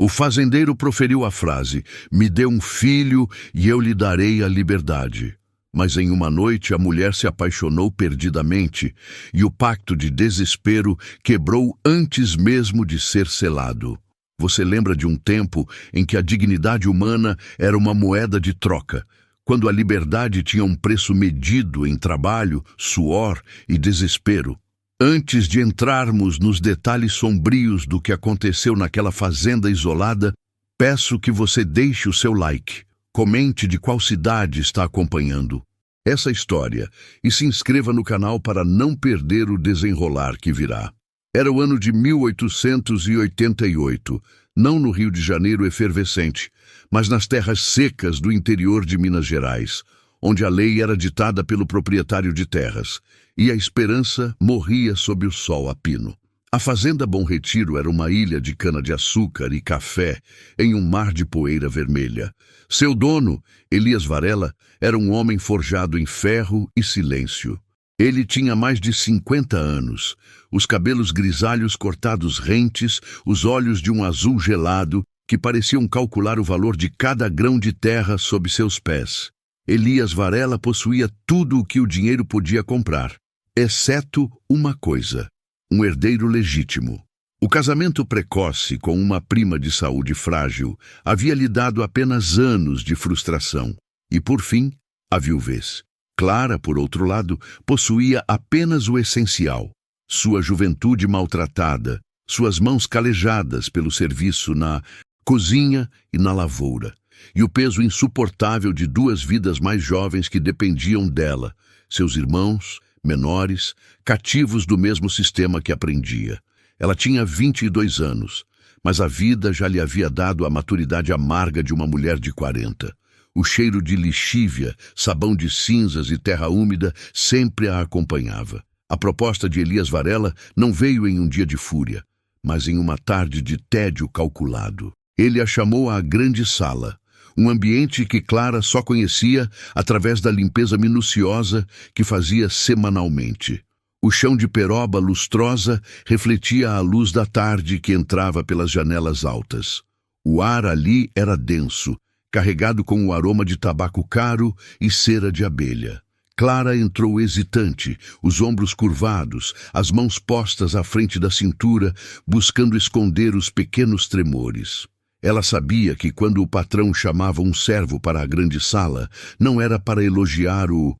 O fazendeiro proferiu a frase: "Me dê um filho e eu lhe darei a liberdade." Mas em uma noite a mulher se apaixonou perdidamente e o pacto de desespero quebrou antes mesmo de ser selado. Você lembra de um tempo em que a dignidade humana era uma moeda de troca, quando a liberdade tinha um preço medido em trabalho, suor e desespero? Antes de entrarmos nos detalhes sombrios do que aconteceu naquela fazenda isolada, peço que você deixe o seu like, comente de qual cidade está acompanhando essa história e se inscreva no canal para não perder o desenrolar que virá. Era o ano de 1888, não no Rio de Janeiro efervescente, mas nas terras secas do interior de Minas Gerais, onde a lei era ditada pelo proprietário de terras, e a esperança morria sob o sol a pino. A fazenda Bom Retiro era uma ilha de cana-de-açúcar e café em um mar de poeira vermelha. Seu dono, Elias Varela, era um homem forjado em ferro e silêncio. Ele tinha mais de 50 anos, os cabelos grisalhos cortados rentes, os olhos de um azul gelado que pareciam calcular o valor de cada grão de terra sob seus pés. Elias Varela possuía tudo o que o dinheiro podia comprar, exceto uma coisa: um herdeiro legítimo. O casamento precoce com uma prima de saúde frágil havia lhe dado apenas anos de frustração. E, por fim, a viuvez. Clara, por outro lado, possuía apenas o essencial: sua juventude maltratada, suas mãos calejadas pelo serviço na cozinha e na lavoura, e o peso insuportável de duas vidas mais jovens que dependiam dela, seus irmãos, menores, cativos do mesmo sistema que aprendia. Ela tinha 22 anos, mas a vida já lhe havia dado a maturidade amarga de uma mulher de 40. O cheiro de lixívia, sabão de cinzas e terra úmida sempre a acompanhava. A proposta de Elias Varela não veio em um dia de fúria, mas em uma tarde de tédio calculado. Ele a chamou à grande sala, um ambiente que Clara só conhecia através da limpeza minuciosa que fazia semanalmente. O chão de peroba lustrosa refletia a luz da tarde que entrava pelas janelas altas. O ar ali era denso, carregado com o aroma de tabaco caro e cera de abelha. Clara entrou hesitante, os ombros curvados, as mãos postas à frente da cintura, buscando esconder os pequenos tremores. Ela sabia que quando o patrão chamava um servo para a grande sala, não era para elogiar o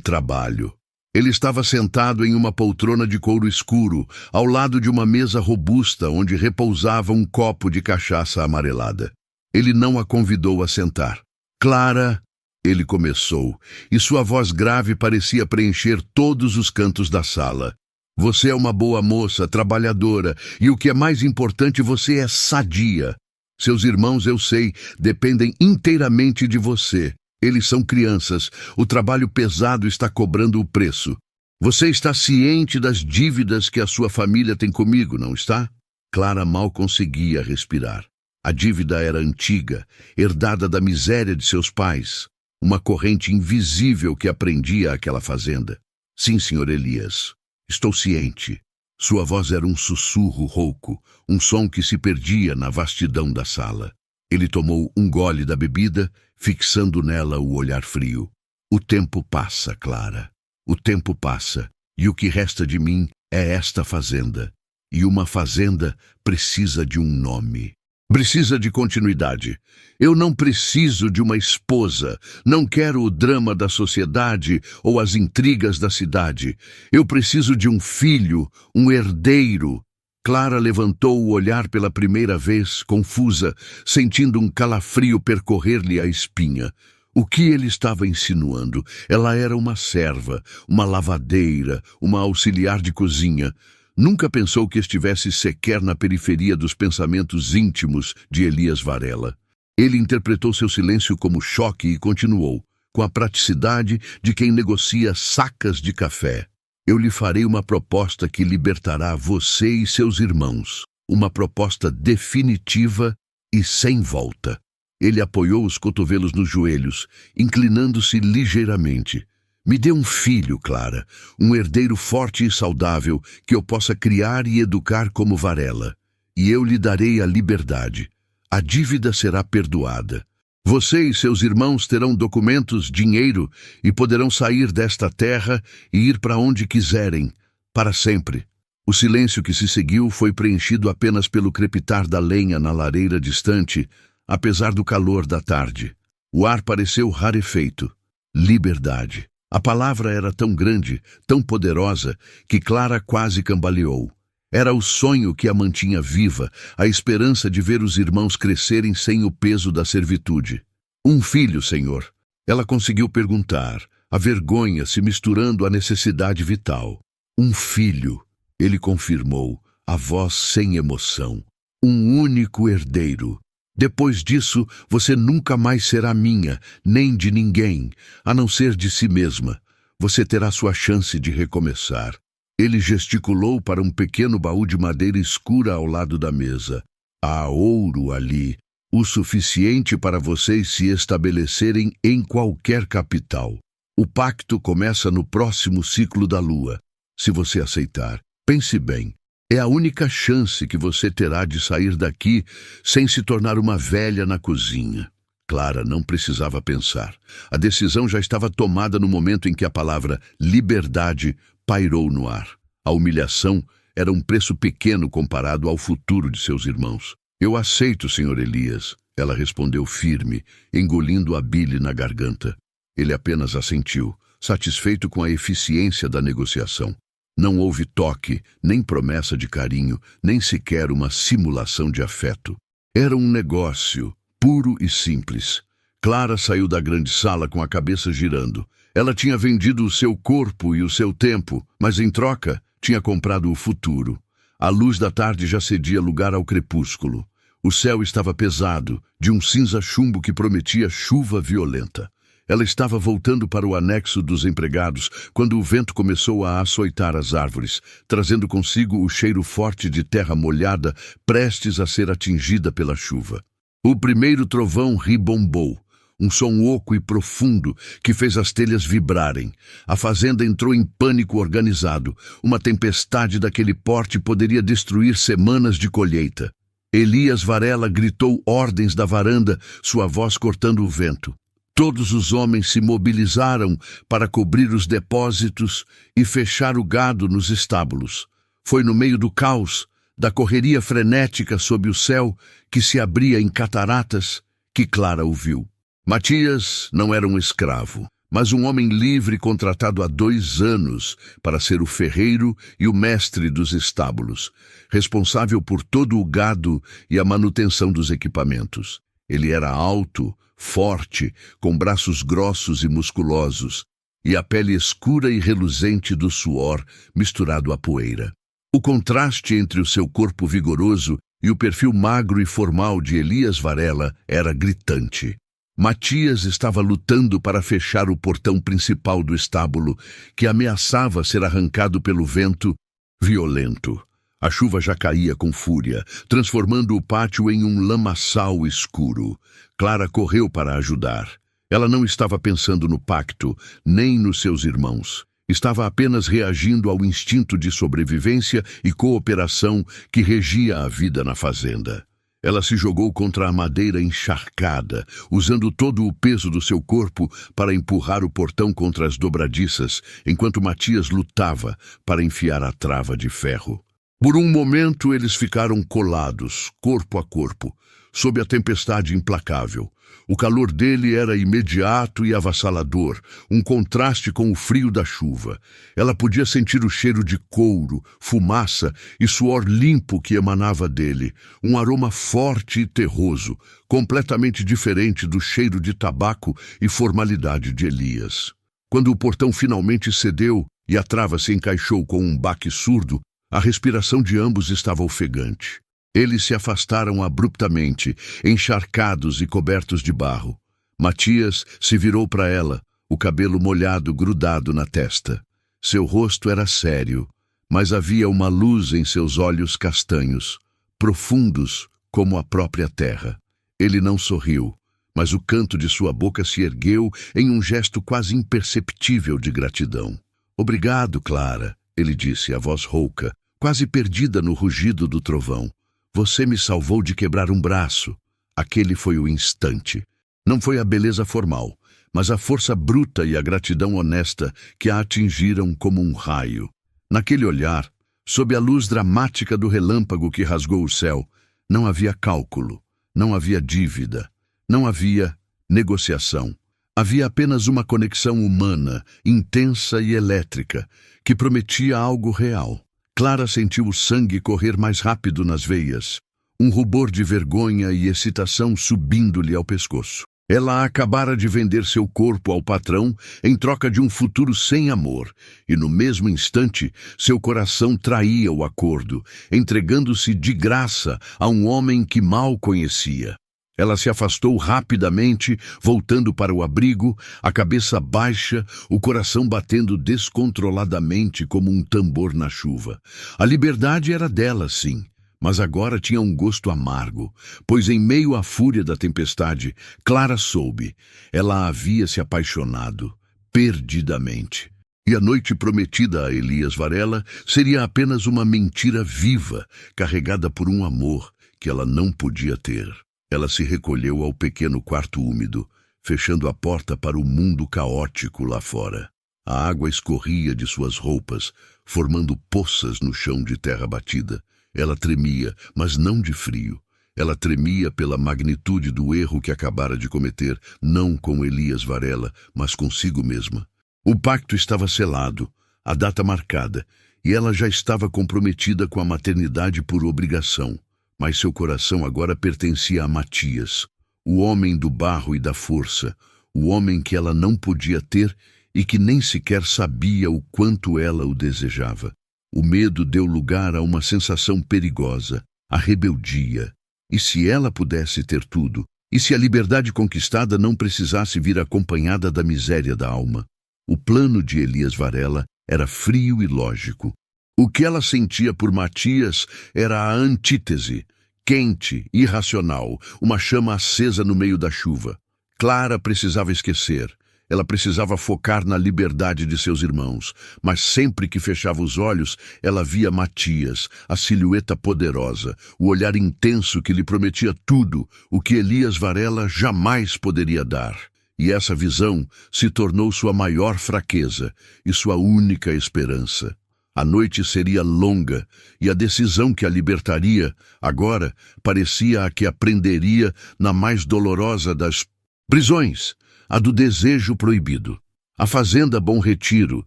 trabalho. Ele estava sentado em uma poltrona de couro escuro, ao lado de uma mesa robusta onde repousava um copo de cachaça amarelada. Ele não a convidou a sentar. "Clara", ele começou, e sua voz grave parecia preencher todos os cantos da sala. "Você é uma boa moça, trabalhadora, e o que é mais importante, você é sadia. Seus irmãos, eu sei, dependem inteiramente de você. Eles são crianças. O trabalho pesado está cobrando o preço. Você está ciente das dívidas que a sua família tem comigo, não está?" Clara mal conseguia respirar. A dívida era antiga, herdada da miséria de seus pais, uma corrente invisível que aprendia aquela fazenda. "Sim, senhor Elias, estou ciente." Sua voz era um sussurro rouco, um som que se perdia na vastidão da sala. Ele tomou um gole da bebida, fixando nela o olhar frio. "O tempo passa, Clara. O tempo passa, e o que resta de mim é esta fazenda. E uma fazenda precisa de um nome. Precisa de continuidade. Eu não preciso de uma esposa, não quero o drama da sociedade ou as intrigas da cidade. Eu preciso de um filho, um herdeiro." Clara levantou o olhar pela primeira vez, confusa, sentindo um calafrio percorrer-lhe a espinha. O que ele estava insinuando? Ela era uma serva, uma lavadeira, uma auxiliar de cozinha. Nunca pensou que estivesse sequer na periferia dos pensamentos íntimos de Elias Varela. Ele interpretou seu silêncio como choque e continuou, com a praticidade de quem negocia sacas de café. "Eu lhe farei uma proposta que libertará você e seus irmãos. Uma proposta definitiva e sem volta." Ele apoiou os cotovelos nos joelhos, inclinando-se ligeiramente. "Me dê um filho, Clara, um herdeiro forte e saudável que eu possa criar e educar como Varela, e eu lhe darei a liberdade. A dívida será perdoada. Você e seus irmãos terão documentos, dinheiro e poderão sair desta terra e ir para onde quiserem, para sempre. O silêncio que se seguiu foi preenchido apenas pelo crepitar da lenha na lareira distante, apesar do calor da tarde. O ar pareceu rarefeito. Liberdade. A palavra era tão grande, tão poderosa, que Clara quase cambaleou. Era o sonho que a mantinha viva, a esperança de ver os irmãos crescerem sem o peso da servitude. Um filho, senhor. Ela conseguiu perguntar, a vergonha se misturando à necessidade vital. Um filho, ele confirmou, a voz sem emoção. Um único herdeiro. Depois disso, você nunca mais será minha, nem de ninguém, a não ser de si mesma. Você terá sua chance de recomeçar. Ele gesticulou para um pequeno baú de madeira escura ao lado da mesa. Há ouro ali, o suficiente para vocês se estabelecerem em qualquer capital. O pacto começa no próximo ciclo da lua. Se você aceitar, pense bem. É a única chance que você terá de sair daqui sem se tornar uma velha na cozinha. Clara não precisava pensar. A decisão já estava tomada no momento em que a palavra liberdade pairou no ar. A humilhação era um preço pequeno comparado ao futuro de seus irmãos. Eu aceito, Sr. Elias, ela respondeu firme, engolindo a bile na garganta. Ele apenas assentiu, satisfeito com a eficiência da negociação. Não houve toque, nem promessa de carinho, nem sequer uma simulação de afeto. Era um negócio, puro e simples. Clara saiu da grande sala com a cabeça girando. Ela tinha vendido o seu corpo e o seu tempo, mas em troca tinha comprado o futuro. A luz da tarde já cedia lugar ao crepúsculo. O céu estava pesado, de um cinza chumbo que prometia chuva violenta. Ela estava voltando para o anexo dos empregados quando o vento começou a açoitar as árvores, trazendo consigo o cheiro forte de terra molhada, prestes a ser atingida pela chuva. O primeiro trovão ribombou, um som oco e profundo que fez as telhas vibrarem. A fazenda entrou em pânico organizado. Uma tempestade daquele porte poderia destruir semanas de colheita. Elias Varela gritou ordens da varanda, sua voz cortando o vento. Todos os homens se mobilizaram para cobrir os depósitos e fechar o gado nos estábulos. Foi no meio do caos, da correria frenética sob o céu, que se abria em cataratas, que Clara ouviu. Matias não era um escravo, mas um homem livre contratado há 2 anos para ser o ferreiro e o mestre dos estábulos, responsável por todo o gado e a manutenção dos equipamentos. Ele era alto, forte, com braços grossos e musculosos, e a pele escura e reluzente do suor misturado à poeira. O contraste entre o seu corpo vigoroso e o perfil magro e formal de Elias Varela era gritante. Matias estava lutando para fechar o portão principal do estábulo, que ameaçava ser arrancado pelo vento violento. A chuva já caía com fúria, transformando o pátio em um lamaçal escuro. Clara correu para ajudar. Ela não estava pensando no pacto, nem nos seus irmãos. Estava apenas reagindo ao instinto de sobrevivência e cooperação que regia a vida na fazenda. Ela se jogou contra a madeira encharcada, usando todo o peso do seu corpo para empurrar o portão contra as dobradiças, enquanto Matias lutava para enfiar a trava de ferro. Por um momento eles ficaram colados, corpo a corpo, sob a tempestade implacável. O calor dele era imediato e avassalador, um contraste com o frio da chuva. Ela podia sentir o cheiro de couro, fumaça e suor limpo que emanava dele, um aroma forte e terroso, completamente diferente do cheiro de tabaco e formalidade de Elias. Quando o portão finalmente cedeu e a trava se encaixou com um baque surdo, a respiração de ambos estava ofegante. Eles se afastaram abruptamente, encharcados e cobertos de barro. Matias se virou para ela, o cabelo molhado grudado na testa. Seu rosto era sério, mas havia uma luz em seus olhos castanhos, profundos como a própria terra. Ele não sorriu, mas o canto de sua boca se ergueu em um gesto quase imperceptível de gratidão. "Obrigado, Clara", ele disse, a voz rouca, quase perdida no rugido do trovão. "Você me salvou de quebrar um braço. Aquele foi o instante. Não foi a beleza formal, mas a força bruta e a gratidão honesta que a atingiram como um raio. Naquele olhar, sob a luz dramática do relâmpago que rasgou o céu, não havia cálculo, não havia dívida, não havia negociação. Havia apenas uma conexão humana, intensa e elétrica, que prometia algo real. Clara sentiu o sangue correr mais rápido nas veias, um rubor de vergonha e excitação subindo-lhe ao pescoço. Ela acabara de vender seu corpo ao patrão em troca de um futuro sem amor, e no mesmo instante seu coração traía o acordo, entregando-se de graça a um homem que mal conhecia. Ela se afastou rapidamente, voltando para o abrigo, a cabeça baixa, o coração batendo descontroladamente como um tambor na chuva. A liberdade era dela, sim, mas agora tinha um gosto amargo, pois em meio à fúria da tempestade, Clara soube. Ela havia se apaixonado, perdidamente. E a noite prometida a Elias Varela seria apenas uma mentira viva, carregada por um amor que ela não podia ter. Ela se recolheu ao pequeno quarto úmido, fechando a porta para o mundo caótico lá fora. A água escorria de suas roupas, formando poças no chão de terra batida. Ela tremia, mas não de frio. Ela tremia pela magnitude do erro que acabara de cometer, não com Elias Varela, mas consigo mesma. O pacto estava selado, a data marcada, e ela já estava comprometida com a maternidade por obrigação. Mas seu coração agora pertencia a Matias, o homem do barro e da força, o homem que ela não podia ter e que nem sequer sabia o quanto ela o desejava. O medo deu lugar a uma sensação perigosa, a rebeldia. E se ela pudesse ter tudo? E se a liberdade conquistada não precisasse vir acompanhada da miséria da alma? O plano de Elias Varela era frio e lógico. O que ela sentia por Matias era a antítese, quente, irracional, uma chama acesa no meio da chuva. Clara precisava esquecer. Ela precisava focar na liberdade de seus irmãos, mas sempre que fechava os olhos, ela via Matias, a silhueta poderosa, o olhar intenso que lhe prometia tudo, o que Elias Varela jamais poderia dar. E essa visão se tornou sua maior fraqueza e sua única esperança. A noite seria longa, e a decisão que a libertaria, agora, parecia a que a prenderia na mais dolorosa das prisões, a do desejo proibido. A fazenda Bom Retiro,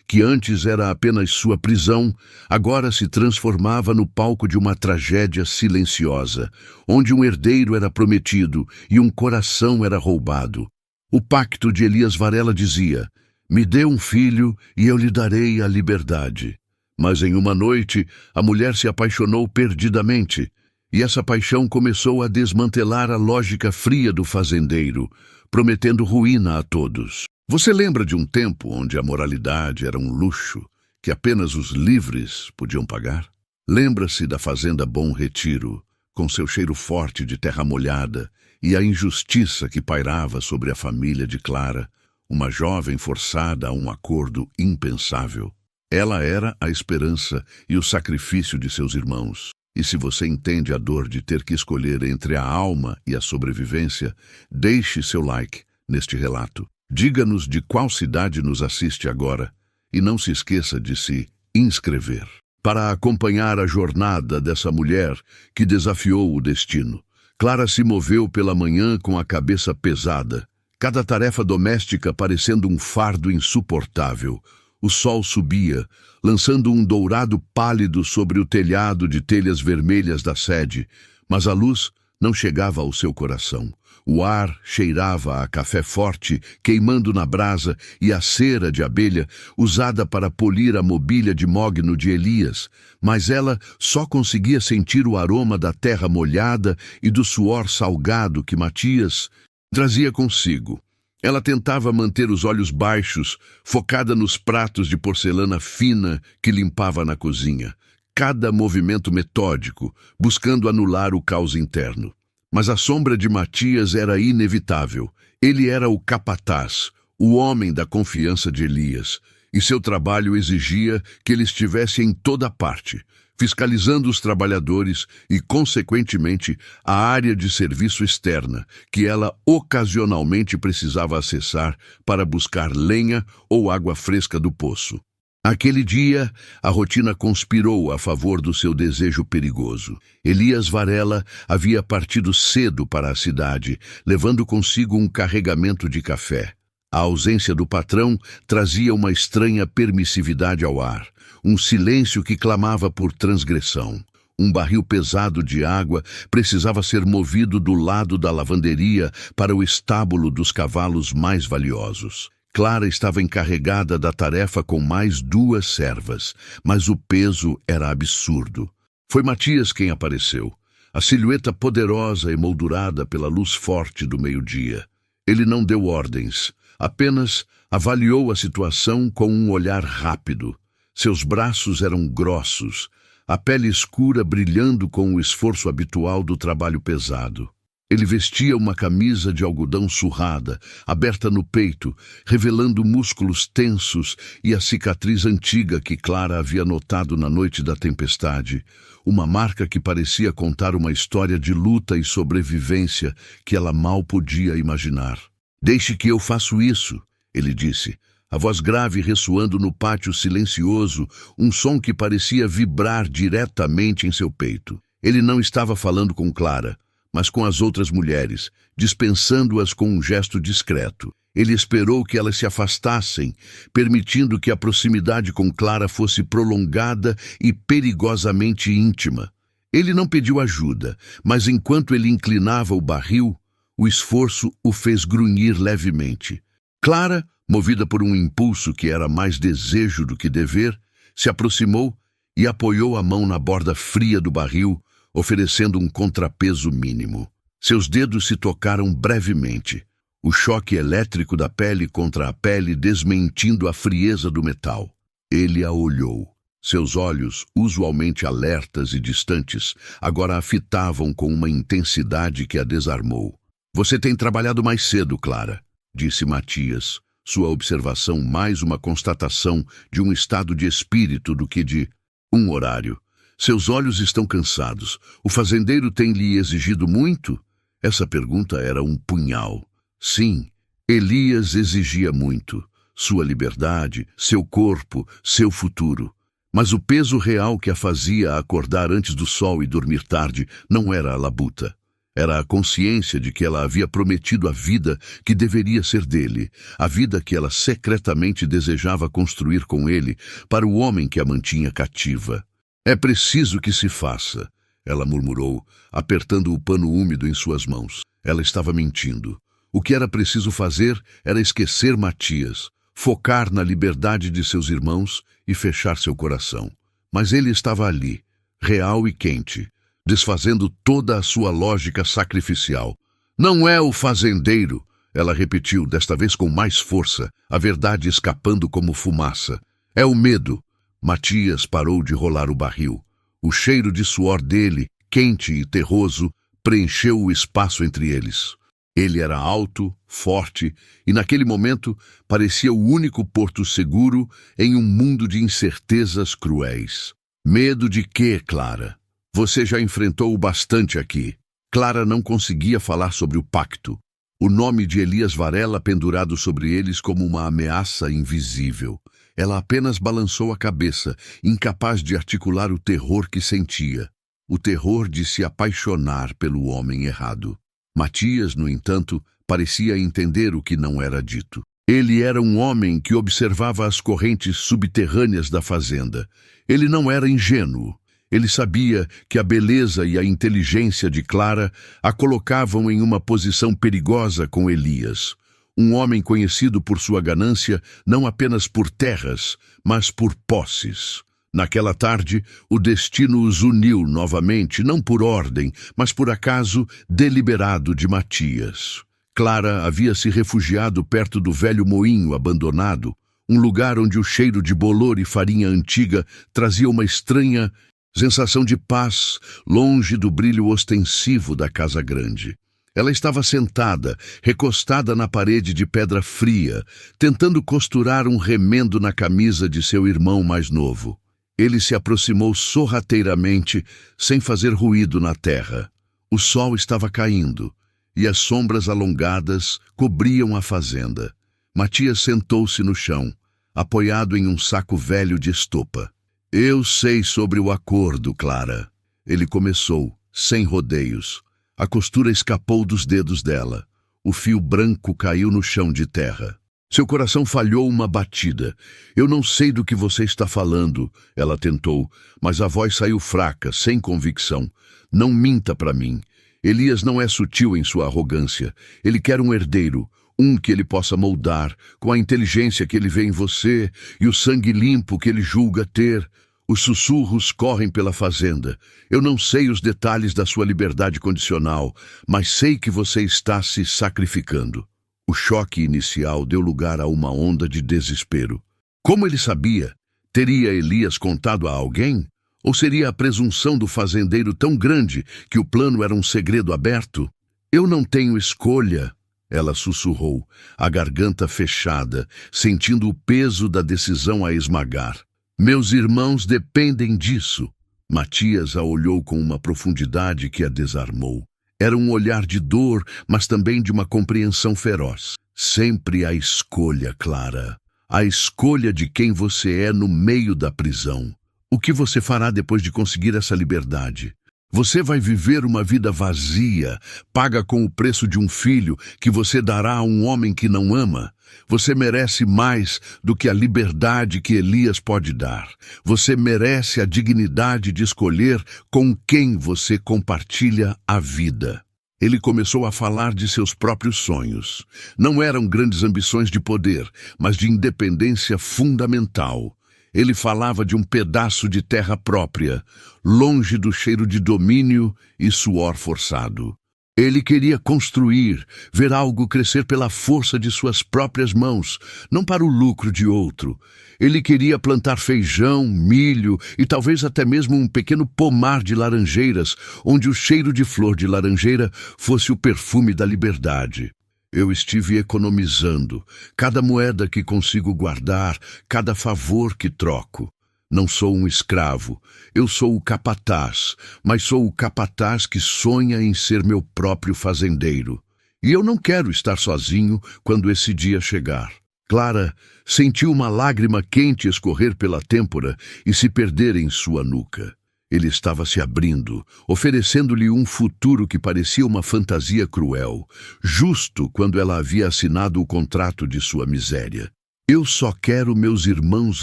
que antes era apenas sua prisão, agora se transformava no palco de uma tragédia silenciosa, onde um herdeiro era prometido e um coração era roubado. O pacto de Elias Varela dizia: "Me dê um filho e eu lhe darei a liberdade." Mas em uma noite, a mulher se apaixonou perdidamente, e essa paixão começou a desmantelar a lógica fria do fazendeiro, prometendo ruína a todos. Você lembra de um tempo onde a moralidade era um luxo que apenas os livres podiam pagar? Lembra-se da fazenda Bom Retiro, com seu cheiro forte de terra molhada e a injustiça que pairava sobre a família de Clara, uma jovem forçada a um acordo impensável. Ela era a esperança e o sacrifício de seus irmãos. E se você entende a dor de ter que escolher entre a alma e a sobrevivência, deixe seu like neste relato. Diga-nos de qual cidade nos assiste agora e não se esqueça de se inscrever para acompanhar a jornada dessa mulher que desafiou o destino. Clara se moveu pela manhã com a cabeça pesada, cada tarefa doméstica parecendo um fardo insuportável. O sol subia, lançando um dourado pálido sobre o telhado de telhas vermelhas da sede, mas a luz não chegava ao seu coração. O ar cheirava a café forte, queimando na brasa, e a cera de abelha, usada para polir a mobília de mogno de Elias, mas ela só conseguia sentir o aroma da terra molhada e do suor salgado que Matias trazia consigo. Ela tentava manter os olhos baixos, focada nos pratos de porcelana fina que limpava na cozinha, cada movimento metódico, buscando anular o caos interno. Mas a sombra de Matias era inevitável. Ele era o capataz, o homem da confiança de Elias, e seu trabalho exigia que ele estivesse em toda parte, fiscalizando os trabalhadores e, consequentemente, a área de serviço externa, que ela ocasionalmente precisava acessar para buscar lenha ou água fresca do poço. Aquele dia, a rotina conspirou a favor do seu desejo perigoso. Elias Varela havia partido cedo para a cidade, levando consigo um carregamento de café. A ausência do patrão trazia uma estranha permissividade ao ar, um silêncio que clamava por transgressão. Um barril pesado de água precisava ser movido do lado da lavanderia para o estábulo dos cavalos mais valiosos. Clara estava encarregada da tarefa com mais 2 servas, mas o peso era absurdo. Foi Matias quem apareceu, a silhueta poderosa emoldurada pela luz forte do meio-dia. Ele não deu ordens, apenas avaliou a situação com um olhar rápido. Seus braços eram grossos, a pele escura brilhando com o esforço habitual do trabalho pesado. Ele vestia uma camisa de algodão surrada, aberta no peito, revelando músculos tensos e a cicatriz antiga que Clara havia notado na noite da tempestade, uma marca que parecia contar uma história de luta e sobrevivência que ela mal podia imaginar. "Deixe que eu faço isso", ele disse, a voz grave ressoando no pátio silencioso, um som que parecia vibrar diretamente em seu peito. Ele não estava falando com Clara, mas com as outras mulheres, dispensando-as com um gesto discreto. Ele esperou que elas se afastassem, permitindo que a proximidade com Clara fosse prolongada e perigosamente íntima. Ele não pediu ajuda, mas enquanto ele inclinava o barril, o esforço o fez grunhir levemente. Clara, movida por um impulso que era mais desejo do que dever, se aproximou e apoiou a mão na borda fria do barril, oferecendo um contrapeso mínimo. Seus dedos se tocaram brevemente, o choque elétrico da pele contra a pele desmentindo a frieza do metal. Ele a olhou. Seus olhos, usualmente alertas e distantes, agora a fitavam com uma intensidade que a desarmou. "Você tem trabalhado mais cedo, Clara", disse Matias, sua observação mais uma constatação de um estado de espírito do que de um horário. "Seus olhos estão cansados. O fazendeiro tem lhe exigido muito?" Essa pergunta era um punhal. Sim, Elias exigia muito. Sua liberdade, seu corpo, seu futuro. Mas o peso real que a fazia acordar antes do sol e dormir tarde não era a labuta. Era a consciência de que ela havia prometido a vida que deveria ser dele, a vida que ela secretamente desejava construir com ele para o homem que a mantinha cativa. "É preciso que se faça", ela murmurou, apertando o pano úmido em suas mãos. Ela estava mentindo. O que era preciso fazer era esquecer Matias, focar na liberdade de seus irmãos e fechar seu coração. Mas ele estava ali, real e quente, desfazendo toda a sua lógica sacrificial. "Não é o fazendeiro", ela repetiu, desta vez com mais força, a verdade escapando como fumaça. "É o medo." Matias parou de rolar o barril. O cheiro de suor dele, quente e terroso, preencheu o espaço entre eles. Ele era alto, forte e, naquele momento, parecia o único porto seguro em um mundo de incertezas cruéis. "Medo de quê, Clara? Você já enfrentou o bastante aqui." Clara não conseguia falar sobre o pacto. O nome de Elias Varela pendurado sobre eles como uma ameaça invisível. Ela apenas balançou a cabeça, incapaz de articular o terror que sentia. O terror de se apaixonar pelo homem errado. Matias, no entanto, parecia entender o que não era dito. Ele era um homem que observava as correntes subterrâneas da fazenda. Ele não era ingênuo. Ele sabia que a beleza e a inteligência de Clara a colocavam em uma posição perigosa com Elias. Um homem conhecido por sua ganância não apenas por terras, mas por posses. Naquela tarde, o destino os uniu novamente, não por ordem, mas por acaso deliberado de Matias. Clara havia se refugiado perto do velho moinho abandonado, um lugar onde o cheiro de bolor e farinha antiga trazia uma estranha sensação de paz, longe do brilho ostensivo da casa grande. Ela estava sentada, recostada na parede de pedra fria, tentando costurar um remendo na camisa de seu irmão mais novo. Ele se aproximou sorrateiramente, sem fazer ruído na terra. O sol estava caindo, e as sombras alongadas cobriam a fazenda. Matias sentou-se no chão, apoiado em um saco velho de estopa. Eu sei sobre o acordo, Clara. Ele começou, sem rodeios. A costura escapou dos dedos dela. O fio branco caiu no chão de terra. Seu coração falhou uma batida. Eu não sei do que você está falando, ela tentou, mas a voz saiu fraca, sem convicção. Não minta para mim. Elias não é sutil em sua arrogância. Ele quer um herdeiro, um que ele possa moldar, com a inteligência que ele vê em você e o sangue limpo que ele julga ter. Os sussurros correm pela fazenda. Eu não sei os detalhes da sua liberdade condicional, mas sei que você está se sacrificando. O choque inicial deu lugar a uma onda de desespero. Como ele sabia? Teria Elias contado a alguém? Ou seria a presunção do fazendeiro tão grande que o plano era um segredo aberto? Eu não tenho escolha, ela sussurrou, a garganta fechada, sentindo o peso da decisão a esmagar. Meus irmãos dependem disso. Matias a olhou com uma profundidade que a desarmou. Era um olhar de dor, mas também de uma compreensão feroz. Sempre a escolha, Clara. A escolha de quem você é no meio da prisão. O que você fará depois de conseguir essa liberdade? Você vai viver uma vida vazia, paga com o preço de um filho que você dará a um homem que não ama. Você merece mais do que a liberdade que Elias pode dar. Você merece a dignidade de escolher com quem você compartilha a vida. Ele começou a falar de seus próprios sonhos. Não eram grandes ambições de poder, mas de independência fundamental. Ele falava de um pedaço de terra própria, longe do cheiro de domínio e suor forçado. Ele queria construir, ver algo crescer pela força de suas próprias mãos, não para o lucro de outro. Ele queria plantar feijão, milho e talvez até mesmo um pequeno pomar de laranjeiras, onde o cheiro de flor de laranjeira fosse o perfume da liberdade. Eu estive economizando, cada moeda que consigo guardar, cada favor que troco. Não sou um escravo, eu sou o capataz, mas sou o capataz que sonha em ser meu próprio fazendeiro. E eu não quero estar sozinho quando esse dia chegar. Clara sentiu uma lágrima quente escorrer pela têmpora e se perder em sua nuca. Ele estava se abrindo, oferecendo-lhe um futuro que parecia uma fantasia cruel, justo quando ela havia assinado o contrato de sua miséria. Eu só quero meus irmãos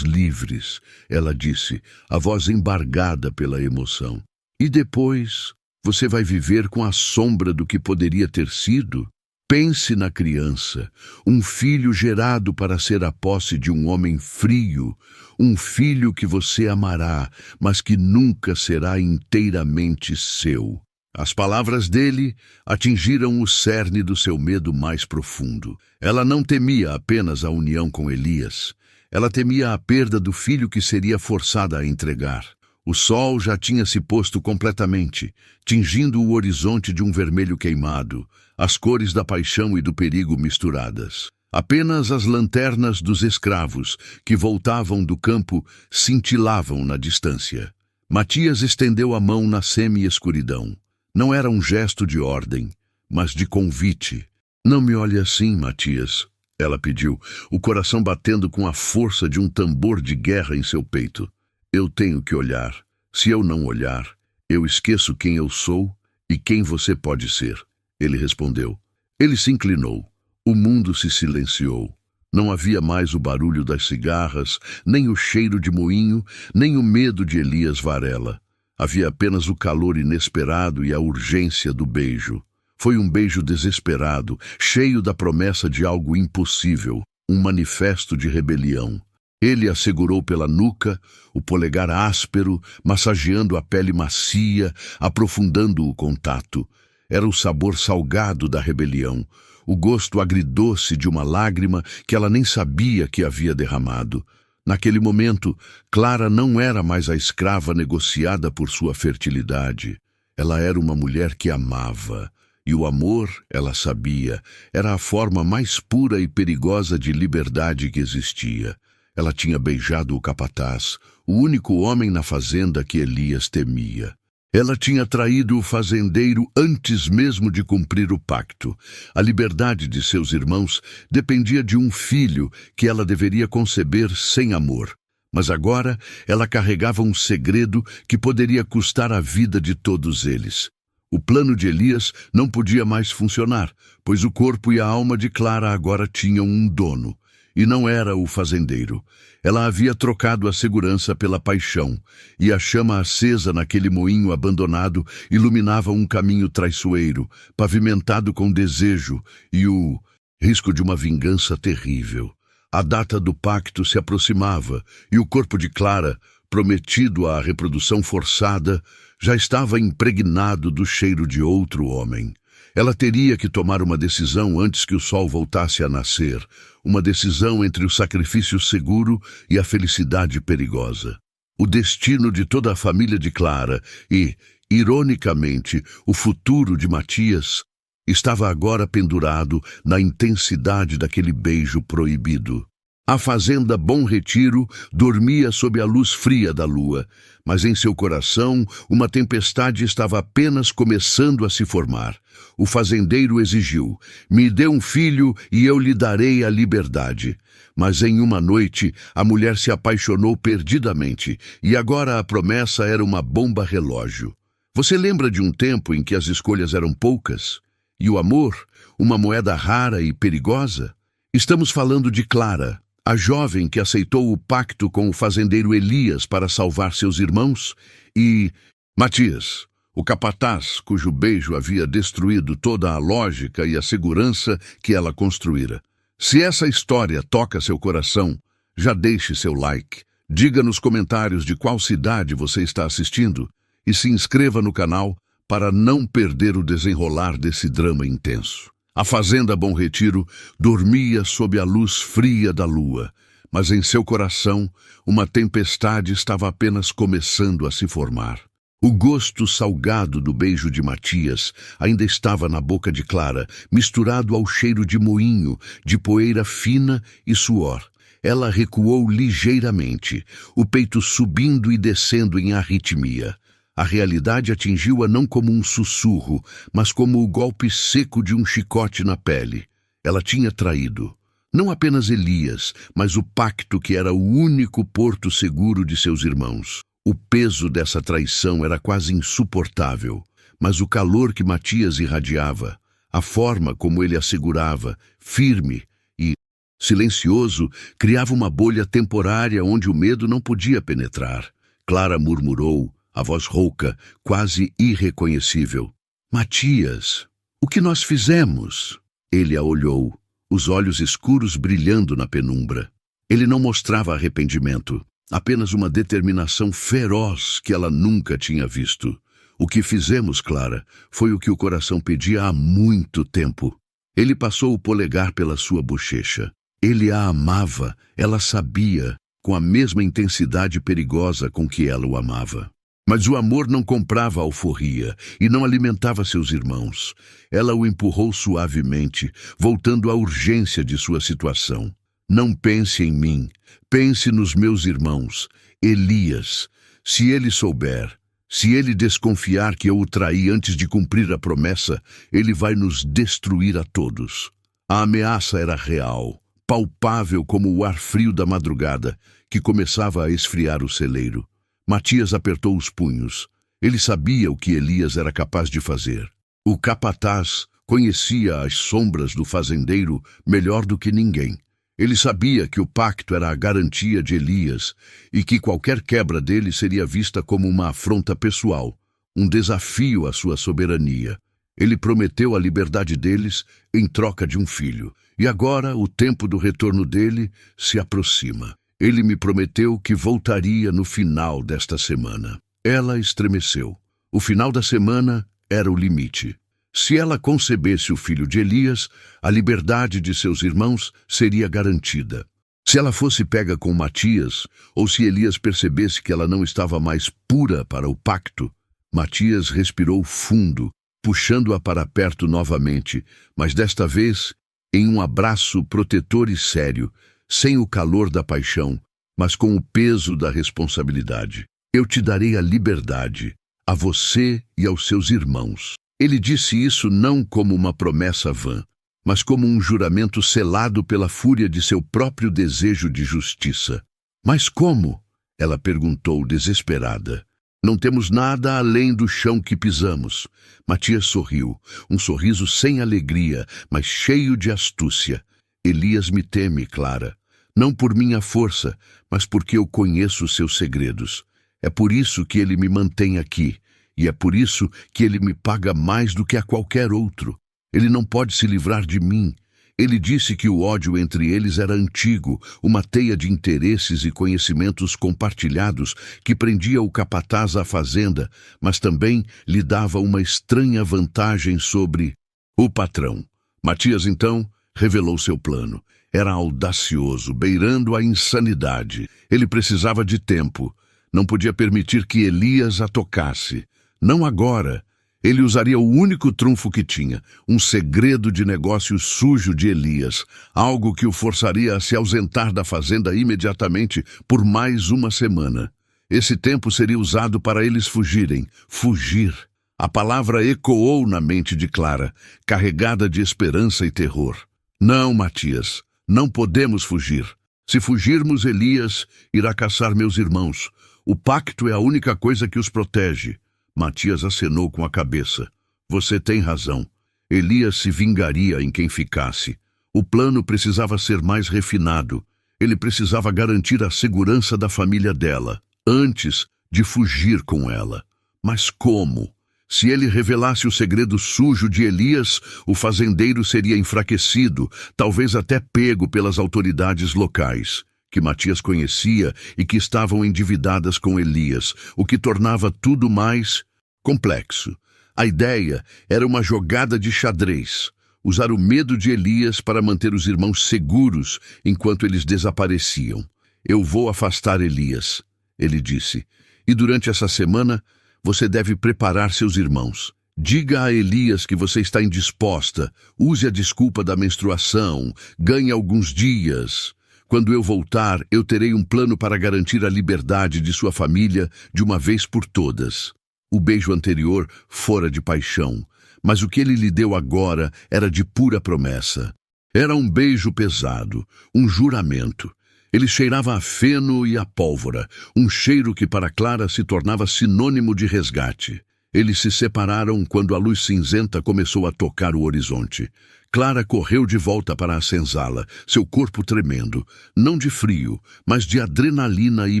livres, ela disse, a voz embargada pela emoção. E depois, você vai viver com a sombra do que poderia ter sido? Pense na criança, um filho gerado para ser a posse de um homem frio, um filho que você amará, mas que nunca será inteiramente seu. As palavras dele atingiram o cerne do seu medo mais profundo. Ela não temia apenas a união com Elias. Ela temia a perda do filho que seria forçada a entregar. O sol já tinha se posto completamente, tingindo o horizonte de um vermelho queimado, as cores da paixão e do perigo misturadas. Apenas as lanternas dos escravos, que voltavam do campo, cintilavam na distância. Matias estendeu a mão na semi-escuridão. Não era um gesto de ordem, mas de convite. Não me olhe assim, Matias, ela pediu, o coração batendo com a força de um tambor de guerra em seu peito. Eu tenho que olhar. Se eu não olhar, eu esqueço quem eu sou e quem você pode ser. Ele respondeu. Ele se inclinou. O mundo se silenciou. Não havia mais o barulho das cigarras, nem o cheiro de moinho, nem o medo de Elias Varela. Havia apenas o calor inesperado e a urgência do beijo. Foi um beijo desesperado, cheio da promessa de algo impossível, um manifesto de rebelião. Ele a segurou pela nuca, o polegar áspero, massageando a pele macia, aprofundando o contato. Era o sabor salgado da rebelião, o gosto agridoce de uma lágrima que ela nem sabia que havia derramado. Naquele momento, Clara não era mais a escrava negociada por sua fertilidade. Ela era uma mulher que amava. E o amor, ela sabia, era a forma mais pura e perigosa de liberdade que existia. Ela tinha beijado o capataz, o único homem na fazenda que Elias temia. Ela tinha traído o fazendeiro antes mesmo de cumprir o pacto. A liberdade de seus irmãos dependia de um filho que ela deveria conceber sem amor. Mas agora ela carregava um segredo que poderia custar a vida de todos eles. O plano de Elias não podia mais funcionar, pois o corpo e a alma de Clara agora tinham um dono. E não era o fazendeiro. Ela havia trocado a segurança pela paixão, e a chama acesa naquele moinho abandonado iluminava um caminho traiçoeiro, pavimentado com desejo e o risco de uma vingança terrível. A data do pacto se aproximava, e o corpo de Clara, prometido à reprodução forçada, já estava impregnado do cheiro de outro homem. Ela teria que tomar uma decisão antes que o sol voltasse a nascer, uma decisão entre o sacrifício seguro e a felicidade perigosa. O destino de toda a família de Clara e, ironicamente, o futuro de Matias estava agora pendurado na intensidade daquele beijo proibido. A fazenda Bom Retiro dormia sob a luz fria da lua, mas em seu coração uma tempestade estava apenas começando a se formar. O fazendeiro exigiu: "Me dê um filho e eu lhe darei a liberdade." Mas em uma noite a mulher se apaixonou perdidamente, e agora a promessa era uma bomba relógio. Você lembra de um tempo em que as escolhas eram poucas? E o amor, uma moeda rara e perigosa? Estamos falando de Clara, a jovem que aceitou o pacto com o fazendeiro Elias para salvar seus irmãos, e Matias, o capataz cujo beijo havia destruído toda a lógica e a segurança que ela construíra. Se essa história toca seu coração, já deixe seu like, diga nos comentários de qual cidade você está assistindo e se inscreva no canal para não perder o desenrolar desse drama intenso. A fazenda Bom Retiro dormia sob a luz fria da lua, mas em seu coração uma tempestade estava apenas começando a se formar. O gosto salgado do beijo de Matias ainda estava na boca de Clara, misturado ao cheiro de moinho, de poeira fina e suor. Ela recuou ligeiramente, o peito subindo e descendo em arritmia. A realidade atingiu-a não como um sussurro, mas como o golpe seco de um chicote na pele. Ela tinha traído não apenas Elias, mas o pacto que era o único porto seguro de seus irmãos. O peso dessa traição era quase insuportável, mas o calor que Matias irradiava, a forma como ele a segurava, firme e silencioso, criava uma bolha temporária onde o medo não podia penetrar. Clara murmurou, a voz rouca, quase irreconhecível: "Matias, o que nós fizemos?" Ele a olhou, os olhos escuros brilhando na penumbra. Ele não mostrava arrependimento, apenas uma determinação feroz que ela nunca tinha visto. "O que fizemos, Clara, foi o que o coração pedia há muito tempo." Ele passou o polegar pela sua bochecha. Ele a amava, ela sabia, com a mesma intensidade perigosa com que ela o amava. Mas o amor não comprava alforria e não alimentava seus irmãos. Ela o empurrou suavemente, voltando à urgência de sua situação. "Não pense em mim, pense nos meus irmãos. Elias, se ele souber, se ele desconfiar que eu o traí antes de cumprir a promessa, ele vai nos destruir a todos." A ameaça era real, palpável como o ar frio da madrugada, que começava a esfriar o celeiro. Matias apertou os punhos. Ele sabia o que Elias era capaz de fazer. O capataz conhecia as sombras do fazendeiro melhor do que ninguém. Ele sabia que o pacto era a garantia de Elias e que qualquer quebra dele seria vista como uma afronta pessoal, um desafio à sua soberania. Ele prometeu a liberdade deles em troca de um filho, e agora o tempo do retorno dele se aproxima. "Ele me prometeu que voltaria no final desta semana." Ela estremeceu. O final da semana era o limite. Se ela concebesse o filho de Elias, a liberdade de seus irmãos seria garantida. Se ela fosse pega com Matias, ou se Elias percebesse que ela não estava mais pura para o pacto, Matias respirou fundo, puxando-a para perto novamente, mas desta vez em um abraço protetor e sério, sem o calor da paixão, mas com o peso da responsabilidade. Eu te darei a liberdade, a você e aos seus irmãos. Ele disse isso não como uma promessa vã, mas como um juramento selado pela fúria de seu próprio desejo de justiça. Mas como? Ela perguntou, desesperada. Não temos nada além do chão que pisamos. Matias sorriu, um sorriso sem alegria, mas cheio de astúcia. Elias me teme, Clara. Não por minha força, mas porque eu conheço os seus segredos. É por isso que ele me mantém aqui, e é por isso que ele me paga mais do que a qualquer outro. Ele não pode se livrar de mim. Ele disse que o ódio entre eles era antigo, uma teia de interesses e conhecimentos compartilhados que prendia o capataz à fazenda, mas também lhe dava uma estranha vantagem sobre o patrão. Matias, então, revelou seu plano. Era audacioso, beirando a insanidade. Ele precisava de tempo. Não podia permitir que Elias a tocasse. Não agora. Ele usaria o único trunfo que tinha, um segredo de negócio sujo de Elias, algo que o forçaria a se ausentar da fazenda imediatamente por mais uma semana. Esse tempo seria usado para eles fugirem. Fugir. A palavra ecoou na mente de Clara, carregada de esperança e terror. Não, Matias, não podemos fugir. Se fugirmos, Elias irá caçar meus irmãos. O pacto é a única coisa que os protege. Matias acenou com a cabeça. Você tem razão. Elias se vingaria em quem ficasse. O plano precisava ser mais refinado. Ele precisava garantir a segurança da família dela, antes de fugir com ela. Mas como? Se ele revelasse o segredo sujo de Elias, o fazendeiro seria enfraquecido, talvez até pego pelas autoridades locais, que Matias conhecia e que estavam endividadas com Elias, o que tornava tudo mais complexo. A ideia era uma jogada de xadrez, usar o medo de Elias para manter os irmãos seguros enquanto eles desapareciam. Eu vou afastar Elias, ele disse, e durante essa semana você deve preparar seus irmãos. Diga a Elias que você está indisposta, use a desculpa da menstruação, ganhe alguns dias. Quando eu voltar, eu terei um plano para garantir a liberdade de sua família de uma vez por todas. O beijo anterior fora de paixão, mas o que ele lhe deu agora era de pura promessa. Era um beijo pesado, um juramento. Ele cheirava a feno e a pólvora, um cheiro que para Clara se tornava sinônimo de resgate. Eles se separaram quando a luz cinzenta começou a tocar o horizonte. Clara correu de volta para a senzala, seu corpo tremendo, não de frio, mas de adrenalina e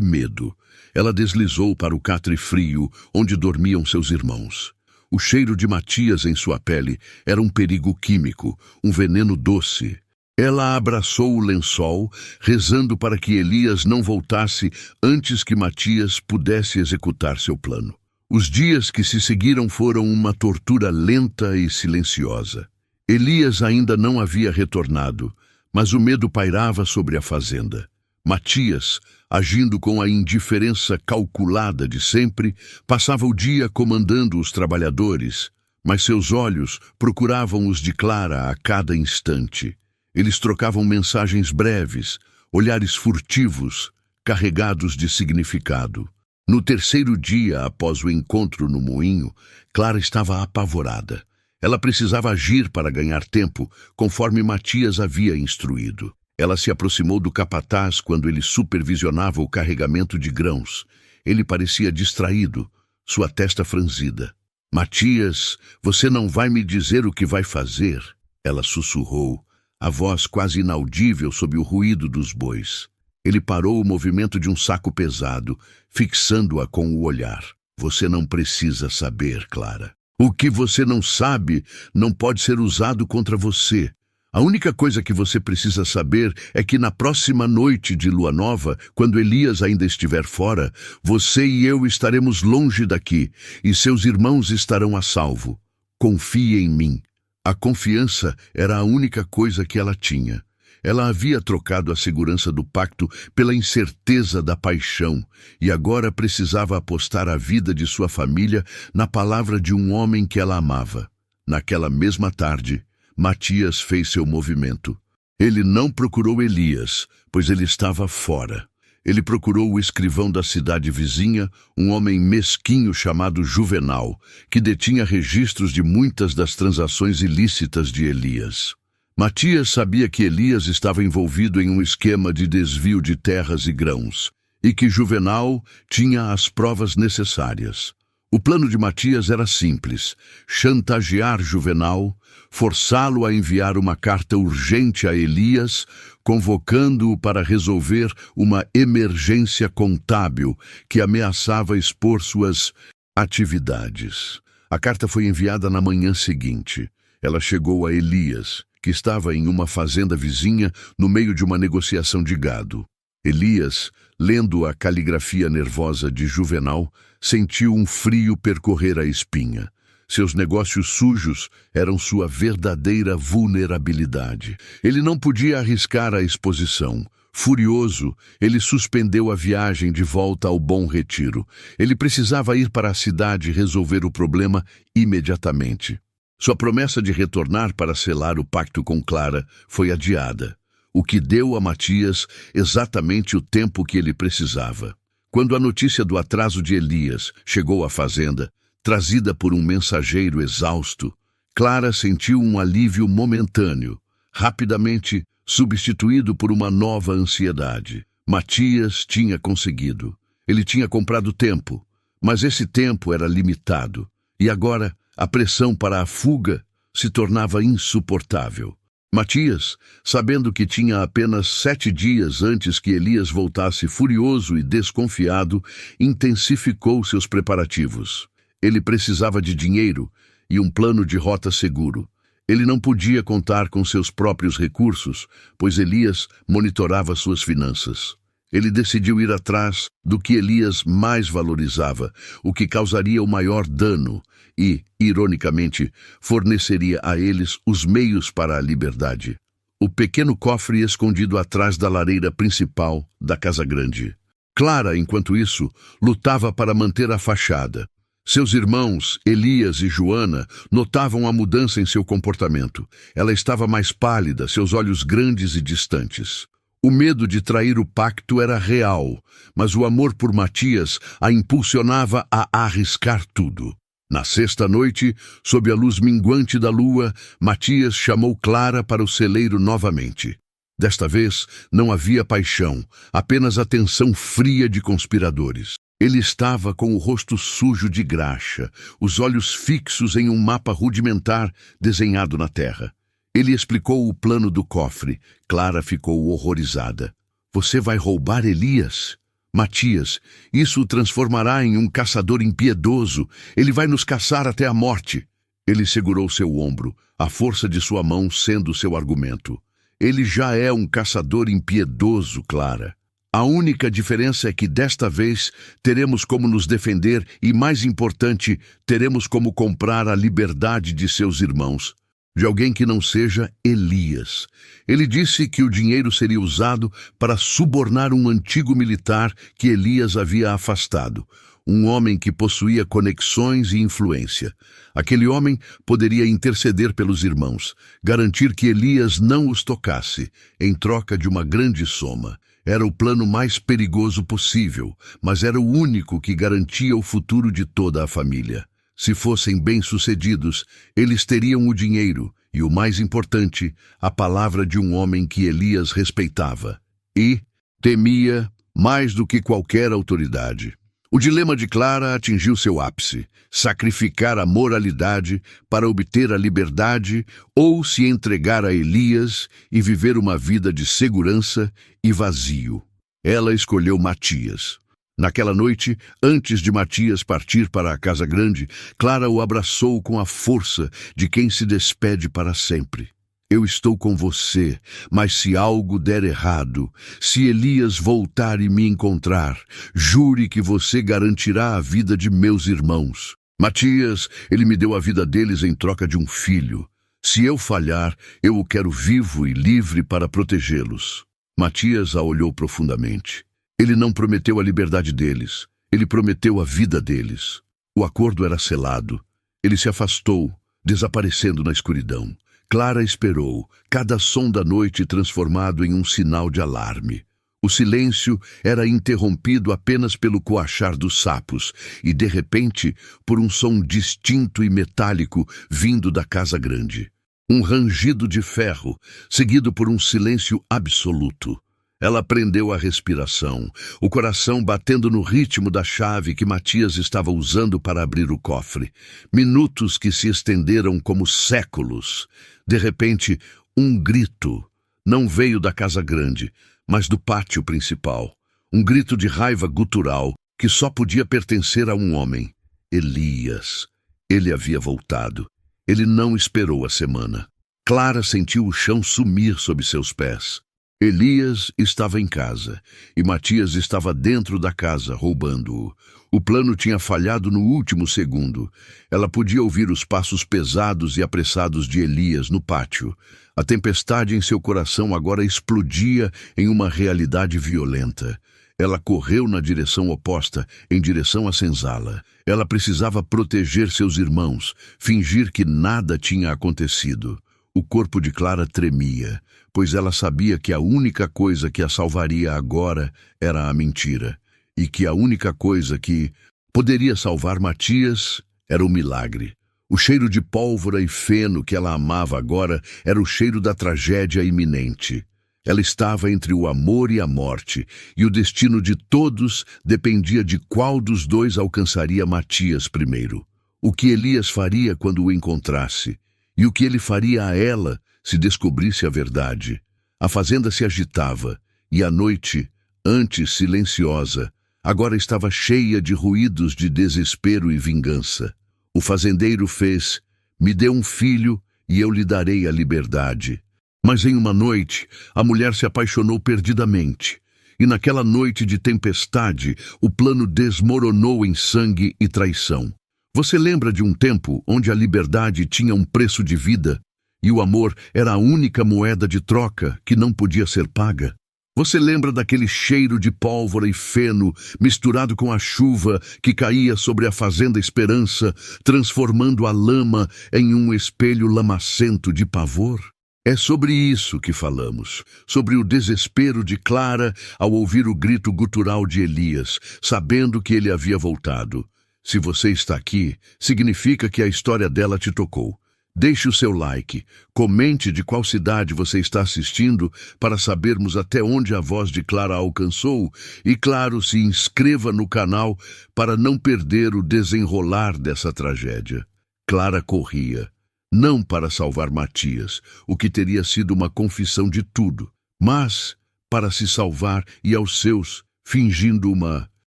medo. Ela deslizou para o catre frio, onde dormiam seus irmãos. O cheiro de Matias em sua pele era um perigo químico, um veneno doce. Ela abraçou o lençol, rezando para que Elias não voltasse antes que Matias pudesse executar seu plano. Os dias que se seguiram foram uma tortura lenta e silenciosa. Elias ainda não havia retornado, mas o medo pairava sobre a fazenda. Matias, agindo com a indiferença calculada de sempre, passava o dia comandando os trabalhadores, mas seus olhos procuravam os de Clara a cada instante. Eles trocavam mensagens breves, olhares furtivos, carregados de significado. No terceiro dia após o encontro no moinho, Clara estava apavorada. Ela precisava agir para ganhar tempo, conforme Matias havia instruído. Ela se aproximou do capataz quando ele supervisionava o carregamento de grãos. Ele parecia distraído, sua testa franzida. Matias, você não vai me dizer o que vai fazer? Ela sussurrou, a voz quase inaudível sob o ruído dos bois. Ele parou o movimento de um saco pesado, fixando-a com o olhar. Você não precisa saber, Clara. O que você não sabe não pode ser usado contra você. A única coisa que você precisa saber é que na próxima noite de lua nova, quando Elias ainda estiver fora, você e eu estaremos longe daqui e seus irmãos estarão a salvo. Confie em mim. A confiança era a única coisa que ela tinha. Ela havia trocado a segurança do pacto pela incerteza da paixão e agora precisava apostar a vida de sua família na palavra de um homem que ela amava. Naquela mesma tarde, Matias fez seu movimento. Ele não procurou Elias, pois ele estava fora. Ele procurou o escrivão da cidade vizinha, um homem mesquinho chamado Juvenal, que detinha registros de muitas das transações ilícitas de Elias. Matias sabia que Elias estava envolvido em um esquema de desvio de terras e grãos, e que Juvenal tinha as provas necessárias. O plano de Matias era simples: chantagear Juvenal, forçá-lo a enviar uma carta urgente a Elias, convocando-o para resolver uma emergência contábil que ameaçava expor suas atividades. A carta foi enviada na manhã seguinte. Ela chegou a Elias, que estava em uma fazenda vizinha no meio de uma negociação de gado. Elias, lendo a caligrafia nervosa de Juvenal, sentiu um frio percorrer a espinha. Seus negócios sujos eram sua verdadeira vulnerabilidade. Ele não podia arriscar a exposição. Furioso, ele suspendeu a viagem de volta ao Bom Retiro. Ele precisava ir para a cidade e resolver o problema imediatamente. Sua promessa de retornar para selar o pacto com Clara foi adiada, o que deu a Matias exatamente o tempo que ele precisava. Quando a notícia do atraso de Elias chegou à fazenda, trazida por um mensageiro exausto, Clara sentiu um alívio momentâneo, rapidamente substituído por uma nova ansiedade. Matias tinha conseguido. Ele tinha comprado tempo, mas esse tempo era limitado, e agora a pressão para a fuga se tornava insuportável. Matias, sabendo que tinha apenas 7 dias antes que Elias voltasse furioso e desconfiado, intensificou seus preparativos. Ele precisava de dinheiro e um plano de rota seguro. Ele não podia contar com seus próprios recursos, pois Elias monitorava suas finanças. Ele decidiu ir atrás do que Elias mais valorizava, o que causaria o maior dano e, ironicamente, forneceria a eles os meios para a liberdade. O pequeno cofre escondido atrás da lareira principal da Casa Grande. Clara, enquanto isso, lutava para manter a fachada. Seus irmãos, Elias e Joana, notavam a mudança em seu comportamento. Ela estava mais pálida, seus olhos grandes e distantes. O medo de trair o pacto era real, mas o amor por Matias a impulsionava a arriscar tudo. Na sexta noite, sob a luz minguante da lua, Matias chamou Clara para o celeiro novamente. Desta vez, não havia paixão, apenas a tensão fria de conspiradores. Ele estava com o rosto sujo de graxa, os olhos fixos em um mapa rudimentar desenhado na terra. Ele explicou o plano do cofre. Clara ficou horrorizada. Você vai roubar Elias? Matias, isso o transformará em um caçador impiedoso. Ele vai nos caçar até a morte. Ele segurou seu ombro, a força de sua mão sendo seu argumento. Ele já é um caçador impiedoso, Clara. A única diferença é que desta vez teremos como nos defender e, mais importante, teremos como comprar a liberdade de seus irmãos. De alguém que não seja Elias. Ele disse que o dinheiro seria usado para subornar um antigo militar que Elias havia afastado, um homem que possuía conexões e influência. Aquele homem poderia interceder pelos irmãos, garantir que Elias não os tocasse, em troca de uma grande soma. Era o plano mais perigoso possível, mas era o único que garantia o futuro de toda a família. Se fossem bem-sucedidos, eles teriam o dinheiro e, o mais importante, a palavra de um homem que Elias respeitava e temia mais do que qualquer autoridade. O dilema de Clara atingiu seu ápice: sacrificar a moralidade para obter a liberdade ou se entregar a Elias e viver uma vida de segurança e vazio. Ela escolheu Matias. Naquela noite, antes de Matias partir para a Casa Grande, Clara o abraçou com a força de quem se despede para sempre. Eu estou com você, mas se algo der errado, se Elias voltar e me encontrar, jure que você garantirá a vida de meus irmãos. Matias, ele me deu a vida deles em troca de um filho. Se eu falhar, eu o quero vivo e livre para protegê-los. Matias a olhou profundamente. Ele não prometeu a liberdade deles, ele prometeu a vida deles. O acordo era selado. Ele se afastou, desaparecendo na escuridão. Clara esperou, cada som da noite transformado em um sinal de alarme. O silêncio era interrompido apenas pelo coachar dos sapos e, de repente, por um som distinto e metálico vindo da casa grande. Um rangido de ferro, seguido por um silêncio absoluto. Ela prendeu a respiração, o coração batendo no ritmo da chave que Matias estava usando para abrir o cofre. Minutos que se estenderam como séculos. De repente, um grito. Não veio da casa grande, mas do pátio principal. Um grito de raiva gutural que só podia pertencer a um homem. Elias. Ele havia voltado. Ele não esperou a semana. Clara sentiu o chão sumir sob seus pés. Elias estava em casa, e Matias estava dentro da casa, roubando-o. O plano tinha falhado no último segundo. Ela podia ouvir os passos pesados e apressados de Elias no pátio. A tempestade em seu coração agora explodia em uma realidade violenta. Ela correu na direção oposta, em direção à senzala. Ela precisava proteger seus irmãos, fingir que nada tinha acontecido. O corpo de Clara tremia, pois ela sabia que a única coisa que a salvaria agora era a mentira, e que a única coisa que poderia salvar Matias era o milagre. O cheiro de pólvora e feno que ela amava agora era o cheiro da tragédia iminente. Ela estava entre o amor e a morte, e o destino de todos dependia de qual dos dois alcançaria Matias primeiro. O que Elias faria quando o encontrasse? E o que ele faria a ela se descobrisse a verdade? A fazenda se agitava, e a noite, antes silenciosa, agora estava cheia de ruídos de desespero e vingança. O fazendeiro fez: "Me dê um filho e eu lhe darei a liberdade." Mas em uma noite, a mulher se apaixonou perdidamente. E naquela noite de tempestade, o plano desmoronou em sangue e traição. Você lembra de um tempo onde a liberdade tinha um preço de vida e o amor era a única moeda de troca que não podia ser paga? Você lembra daquele cheiro de pólvora e feno misturado com a chuva que caía sobre a fazenda Esperança, transformando a lama em um espelho lamacento de pavor? É sobre isso que falamos, sobre o desespero de Clara ao ouvir o grito gutural de Elias, sabendo que ele havia voltado. Se você está aqui, significa que a história dela te tocou. Deixe o seu like, comente de qual cidade você está assistindo para sabermos até onde a voz de Clara alcançou e, claro, se inscreva no canal para não perder o desenrolar dessa tragédia. Clara corria, não para salvar Matias, o que teria sido uma confissão de tudo, mas para se salvar e aos seus, fingindo uma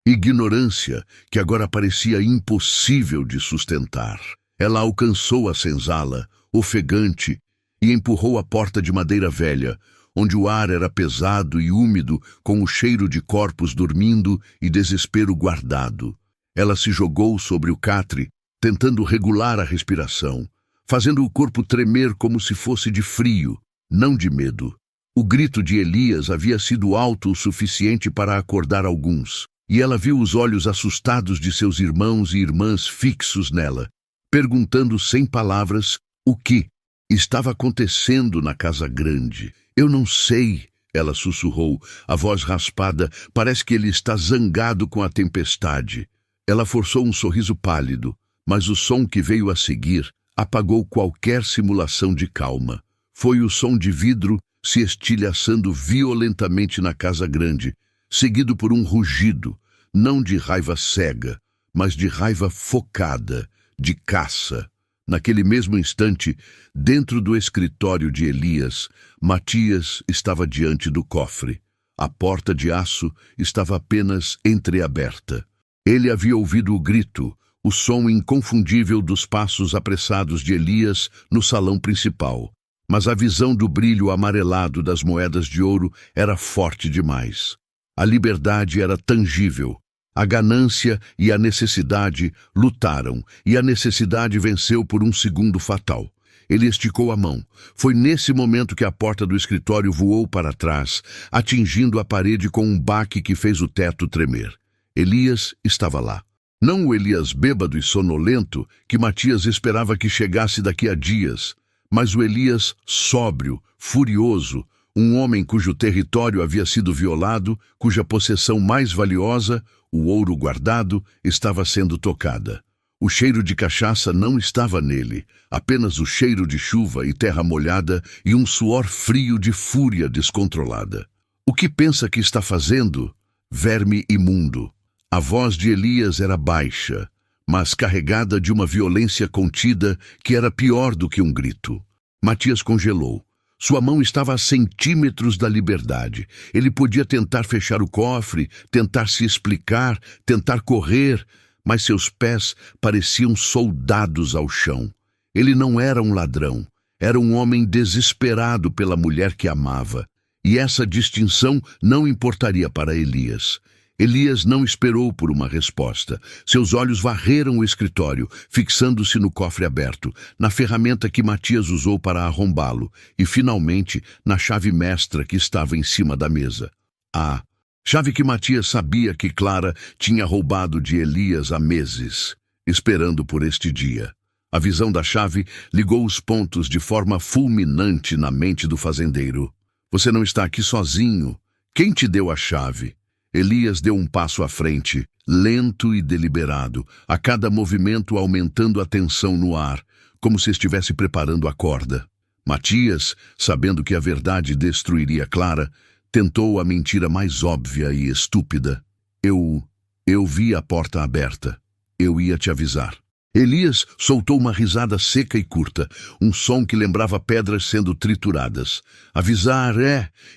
ignorância que agora parecia impossível de sustentar. Ela alcançou a senzala, ofegante, e empurrou a porta de madeira velha, onde o ar era pesado e úmido, com o cheiro de corpos dormindo e desespero guardado. Ela se jogou sobre o catre, tentando regular a respiração, fazendo o corpo tremer como se fosse de frio, não de medo. O grito de Elias havia sido alto o suficiente para acordar alguns. E ela viu os olhos assustados de seus irmãos e irmãs fixos nela, perguntando sem palavras o que estava acontecendo na casa grande. "Eu não sei", ela sussurrou, a voz raspada. "Parece que ele está zangado com a tempestade." Ela forçou um sorriso pálido, mas o som que veio a seguir apagou qualquer simulação de calma. Foi o som de vidro se estilhaçando violentamente na casa grande, seguido por um rugido, não de raiva cega, mas de raiva focada, de caça. Naquele mesmo instante, dentro do escritório de Elias, Matias estava diante do cofre. A porta de aço estava apenas entreaberta. Ele havia ouvido o grito, o som inconfundível dos passos apressados de Elias no salão principal. Mas a visão do brilho amarelado das moedas de ouro era forte demais. A liberdade era tangível. A ganância e a necessidade lutaram, e a necessidade venceu por um segundo fatal. Ele esticou a mão. Foi nesse momento que a porta do escritório voou para trás, atingindo a parede com um baque que fez o teto tremer. Elias estava lá. Não o Elias bêbado e sonolento que Matias esperava que chegasse daqui a dias, mas o Elias sóbrio, furioso, Um homem cujo território havia sido violado, cuja possessão mais valiosa, o ouro guardado, estava sendo tocada. O cheiro de cachaça não estava nele, apenas o cheiro de chuva e terra molhada e um suor frio de fúria descontrolada. O que pensa que está fazendo, verme imundo? A voz de Elias era baixa, mas carregada de uma violência contida que era pior do que um grito. Matias congelou. Sua mão estava a centímetros da liberdade. Ele podia tentar fechar o cofre, tentar se explicar, tentar correr, mas seus pés pareciam soldados ao chão. Ele não era um ladrão, era um homem desesperado pela mulher que amava. E essa distinção não importaria para Elias. Elias não esperou por uma resposta. Seus olhos varreram o escritório, fixando-se no cofre aberto, na ferramenta que Matias usou para arrombá-lo, e, finalmente, na chave mestra que estava em cima da mesa. A chave que Matias sabia que Clara tinha roubado de Elias há meses, esperando por este dia. A visão da chave ligou os pontos de forma fulminante na mente do fazendeiro. Você não está aqui sozinho. Quem te deu a chave? Elias deu um passo à frente, lento e deliberado, a cada movimento aumentando a tensão no ar, como se estivesse preparando a corda. Matias, sabendo que a verdade destruiria Clara, tentou a mentira mais óbvia e estúpida. Eu vi a porta aberta. Eu ia te avisar. Elias soltou uma risada seca e curta, um som que lembrava pedras sendo trituradas. Avisar,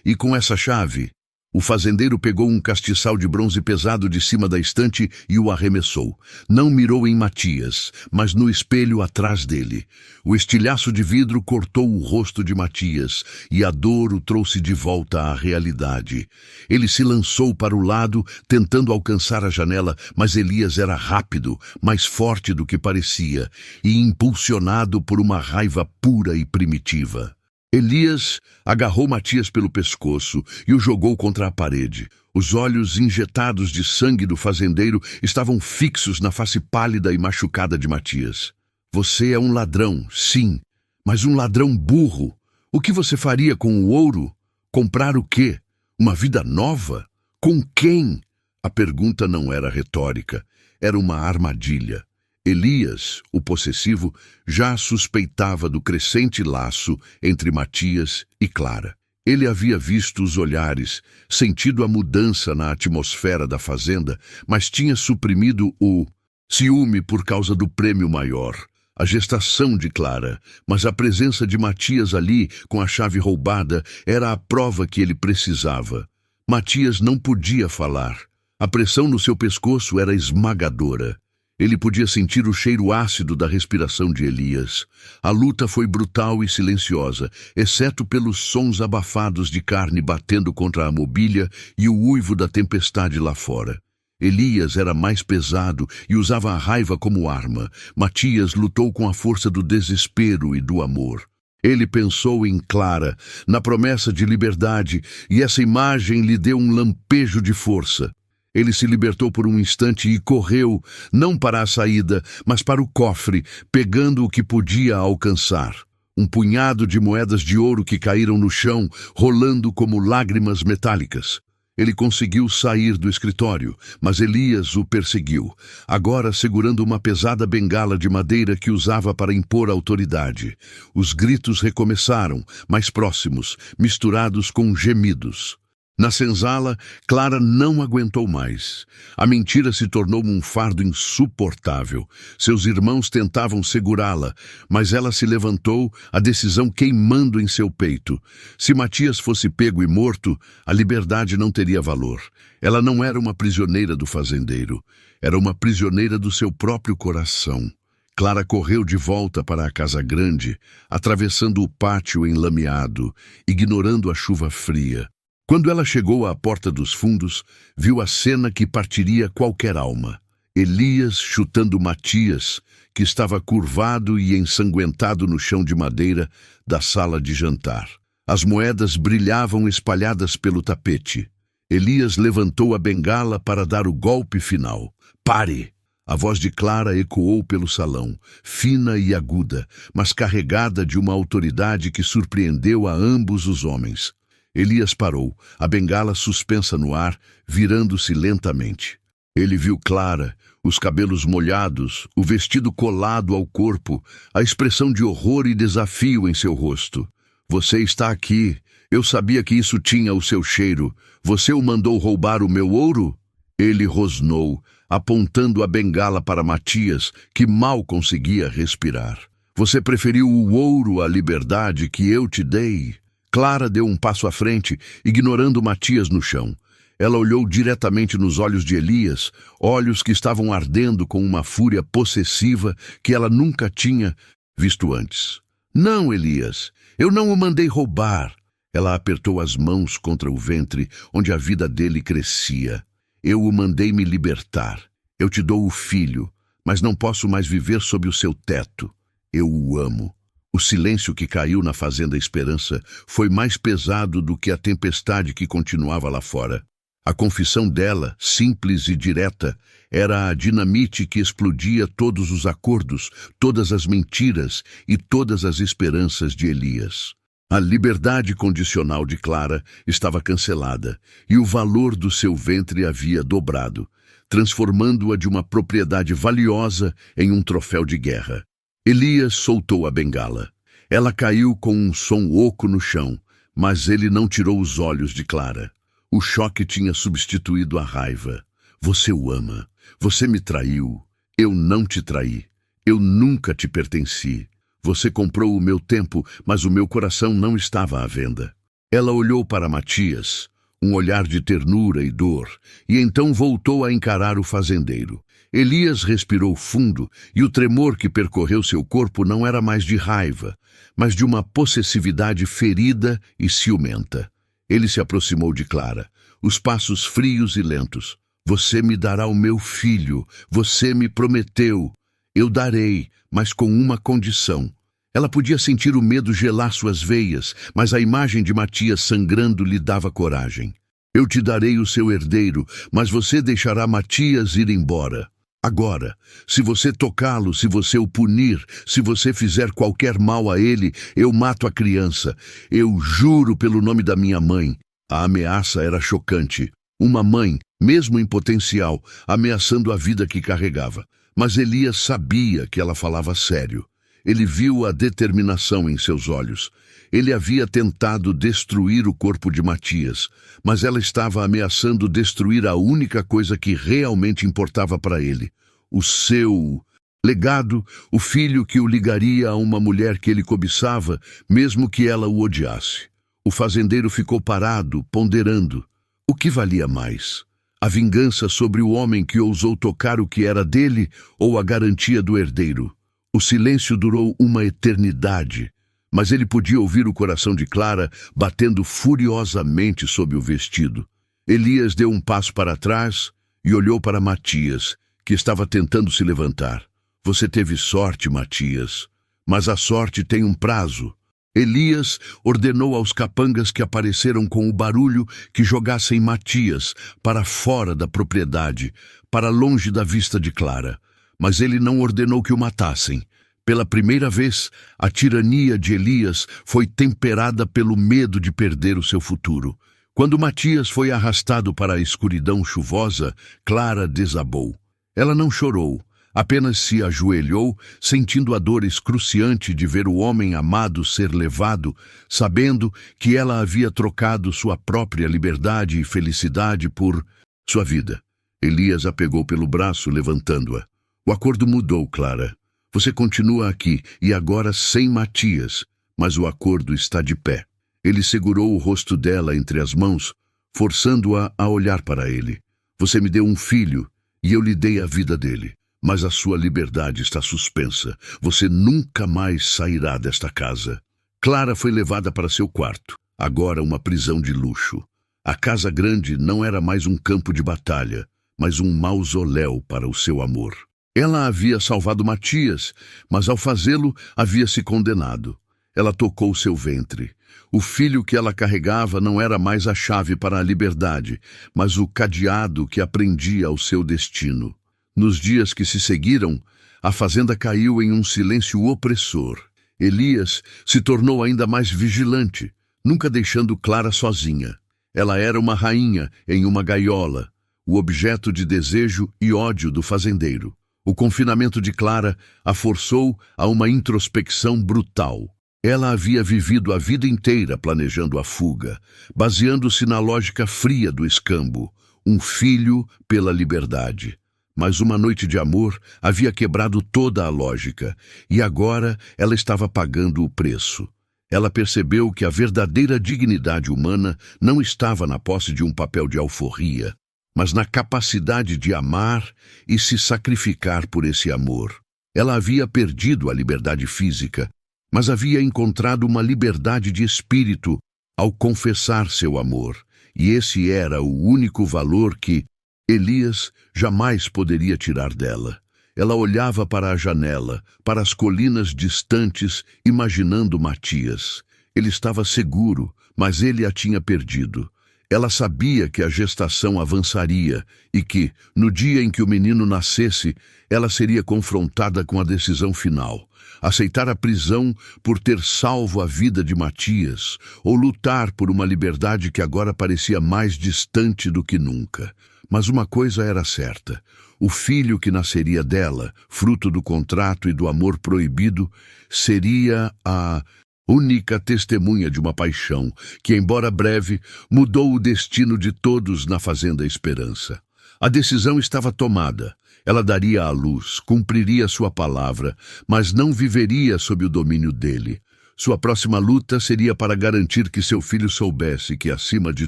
e com essa chave? O fazendeiro pegou um castiçal de bronze pesado de cima da estante e o arremessou. Não mirou em Matias, mas no espelho atrás dele. O estilhaço de vidro cortou o rosto de Matias e a dor o trouxe de volta à realidade. Ele se lançou para o lado, tentando alcançar a janela, mas Elias era rápido, mais forte do que parecia, e impulsionado por uma raiva pura e primitiva. Elias agarrou Matias pelo pescoço e o jogou contra a parede. Os olhos injetados de sangue do fazendeiro estavam fixos na face pálida e machucada de Matias. Você é um ladrão, sim, mas um ladrão burro. O que você faria com o ouro? Comprar o quê? Uma vida nova? Com quem? A pergunta não era retórica, era uma armadilha. Elias, o possessivo, já suspeitava do crescente laço entre Matias e Clara. Ele havia visto os olhares, sentido a mudança na atmosfera da fazenda, mas tinha suprimido o ciúme por causa do prêmio maior, a gestação de Clara. Mas a presença de Matias ali, com a chave roubada, era a prova que ele precisava. Matias não podia falar. A pressão no seu pescoço era esmagadora. Ele podia sentir o cheiro ácido da respiração de Elias. A luta foi brutal e silenciosa, exceto pelos sons abafados de carne batendo contra a mobília e o uivo da tempestade lá fora. Elias era mais pesado e usava a raiva como arma. Matias lutou com a força do desespero e do amor. Ele pensou em Clara, na promessa de liberdade, e essa imagem lhe deu um lampejo de força. Ele se libertou por um instante e correu, não para a saída, mas para o cofre, pegando o que podia alcançar. Um punhado de moedas de ouro que caíram no chão, rolando como lágrimas metálicas. Ele conseguiu sair do escritório, mas Elias o perseguiu, agora segurando uma pesada bengala de madeira que usava para impor autoridade. Os gritos recomeçaram, mais próximos, misturados com gemidos. Na senzala, Clara não aguentou mais. A mentira se tornou um fardo insuportável. Seus irmãos tentavam segurá-la, mas ela se levantou, a decisão queimando em seu peito. Se Matias fosse pego e morto, a liberdade não teria valor. Ela não era uma prisioneira do fazendeiro. Era uma prisioneira do seu próprio coração. Clara correu de volta para a casa grande, atravessando o pátio enlameado, ignorando a chuva fria. Quando ela chegou à porta dos fundos, viu a cena que partiria qualquer alma. Elias chutando Matias, que estava curvado e ensanguentado no chão de madeira da sala de jantar. As moedas brilhavam espalhadas pelo tapete. Elias levantou a bengala para dar o golpe final. Pare! A voz de Clara ecoou pelo salão, fina e aguda, mas carregada de uma autoridade que surpreendeu a ambos os homens. Elias parou, a bengala suspensa no ar, virando-se lentamente. Ele viu Clara, os cabelos molhados, o vestido colado ao corpo, a expressão de horror e desafio em seu rosto. Você está aqui. Eu sabia que isso tinha o seu cheiro. Você o mandou roubar o meu ouro? Ele rosnou, apontando a bengala para Matias, que mal conseguia respirar. Você preferiu o ouro à liberdade que eu te dei? Clara deu um passo à frente, ignorando Matias no chão. Ela olhou diretamente nos olhos de Elias, olhos que estavam ardendo com uma fúria possessiva que ela nunca tinha visto antes. Não, Elias, eu não o mandei roubar. Ela apertou as mãos contra o ventre, onde a vida dele crescia. Eu o mandei me libertar. Eu te dou o filho, mas não posso mais viver sob o seu teto. Eu o amo. O silêncio que caiu na Fazenda Esperança foi mais pesado do que a tempestade que continuava lá fora. A confissão dela, simples e direta, era a dinamite que explodia todos os acordos, todas as mentiras e todas as esperanças de Elias. A liberdade condicional de Clara estava cancelada e o valor do seu ventre havia dobrado, transformando-a de uma propriedade valiosa em um troféu de guerra. Elias soltou a bengala. Ela caiu com um som oco no chão, mas ele não tirou os olhos de Clara. O choque tinha substituído a raiva. Você o ama. Você me traiu. Eu não te traí. Eu nunca te pertenci. Você comprou o meu tempo, mas o meu coração não estava à venda. Ela olhou para Matias, um olhar de ternura e dor, e então voltou a encarar o fazendeiro. Elias respirou fundo e o tremor que percorreu seu corpo não era mais de raiva, mas de uma possessividade ferida e ciumenta. Ele se aproximou de Clara, os passos frios e lentos. Você me dará o meu filho, você me prometeu. Eu darei, mas com uma condição. Ela podia sentir o medo gelar suas veias, mas a imagem de Matias sangrando lhe dava coragem. Eu te darei o seu herdeiro, mas você deixará Matias ir embora. Agora, se você tocá-lo, se você o punir, se você fizer qualquer mal a ele, eu mato a criança. Eu juro pelo nome da minha mãe. A ameaça era chocante. Uma mãe, mesmo em potencial, ameaçando a vida que carregava. Mas Elias sabia que ela falava sério. Ele viu a determinação em seus olhos. Ele havia tentado destruir o corpo de Matias, mas ela estava ameaçando destruir a única coisa que realmente importava para ele. O seu legado, o filho que o ligaria a uma mulher que ele cobiçava, mesmo que ela o odiasse. O fazendeiro ficou parado, ponderando. O que valia mais? A vingança sobre o homem que ousou tocar o que era dele ou a garantia do herdeiro? O silêncio durou uma eternidade, mas ele podia ouvir o coração de Clara batendo furiosamente sob o vestido. Elias deu um passo para trás e olhou para Matias, que estava tentando se levantar. Você teve sorte, Matias, mas a sorte tem um prazo. Elias ordenou aos capangas que apareceram com o barulho que jogassem Matias para fora da propriedade, para longe da vista de Clara. Mas ele não ordenou que o matassem. Pela primeira vez, a tirania de Elias foi temperada pelo medo de perder o seu futuro. Quando Matias foi arrastado para a escuridão chuvosa, Clara desabou. Ela não chorou, apenas se ajoelhou, sentindo a dor excruciante de ver o homem amado ser levado, sabendo que ela havia trocado sua própria liberdade e felicidade por sua vida. Elias a pegou pelo braço, levantando-a. O acordo mudou, Clara. Você continua aqui, e agora sem Matias, mas o acordo está de pé. Ele segurou o rosto dela entre as mãos, forçando-a a olhar para ele. Você me deu um filho, e eu lhe dei a vida dele. Mas a sua liberdade está suspensa. Você nunca mais sairá desta casa. Clara foi levada para seu quarto, agora uma prisão de luxo. A casa grande não era mais um campo de batalha, mas um mausoléu para o seu amor. Ela havia salvado Matias, mas ao fazê-lo havia se condenado. Ela tocou seu ventre. O filho que ela carregava não era mais a chave para a liberdade, mas o cadeado que a prendia ao seu destino. Nos dias que se seguiram, a fazenda caiu em um silêncio opressor. Elias se tornou ainda mais vigilante. nunca deixando Clara sozinha. Ela era uma rainha em uma gaiola, o objeto de desejo e ódio do fazendeiro. O confinamento de Clara a forçou a uma introspecção brutal. Ela havia vivido a vida inteira planejando a fuga, baseando-se na lógica fria do escambo, um filho pela liberdade. Mas uma noite de amor havia quebrado toda a lógica, e agora ela estava pagando o preço. Ela percebeu que a verdadeira dignidade humana não estava na posse de um papel de alforria, mas na capacidade de amar e se sacrificar por esse amor. Ela havia perdido a liberdade física, mas havia encontrado uma liberdade de espírito ao confessar seu amor, e esse era o único valor que Elias jamais poderia tirar dela. Ela olhava para a janela, para as colinas distantes, imaginando Matias. Ele estava seguro, mas ele a tinha perdido. Ela sabia que a gestação avançaria e que, no dia em que o menino nascesse, ela seria confrontada com a decisão final: aceitar a prisão por ter salvo a vida de Matias ou lutar por uma liberdade que agora parecia mais distante do que nunca. Mas uma coisa era certa: o filho que nasceria dela, fruto do contrato e do amor proibido, seria a única testemunha de uma paixão que, embora breve, mudou o destino de todos na Fazenda Esperança. A decisão estava tomada. Ela daria à luz, cumpriria sua palavra, mas não viveria sob o domínio dele. Sua próxima luta seria para garantir que seu filho soubesse que, acima de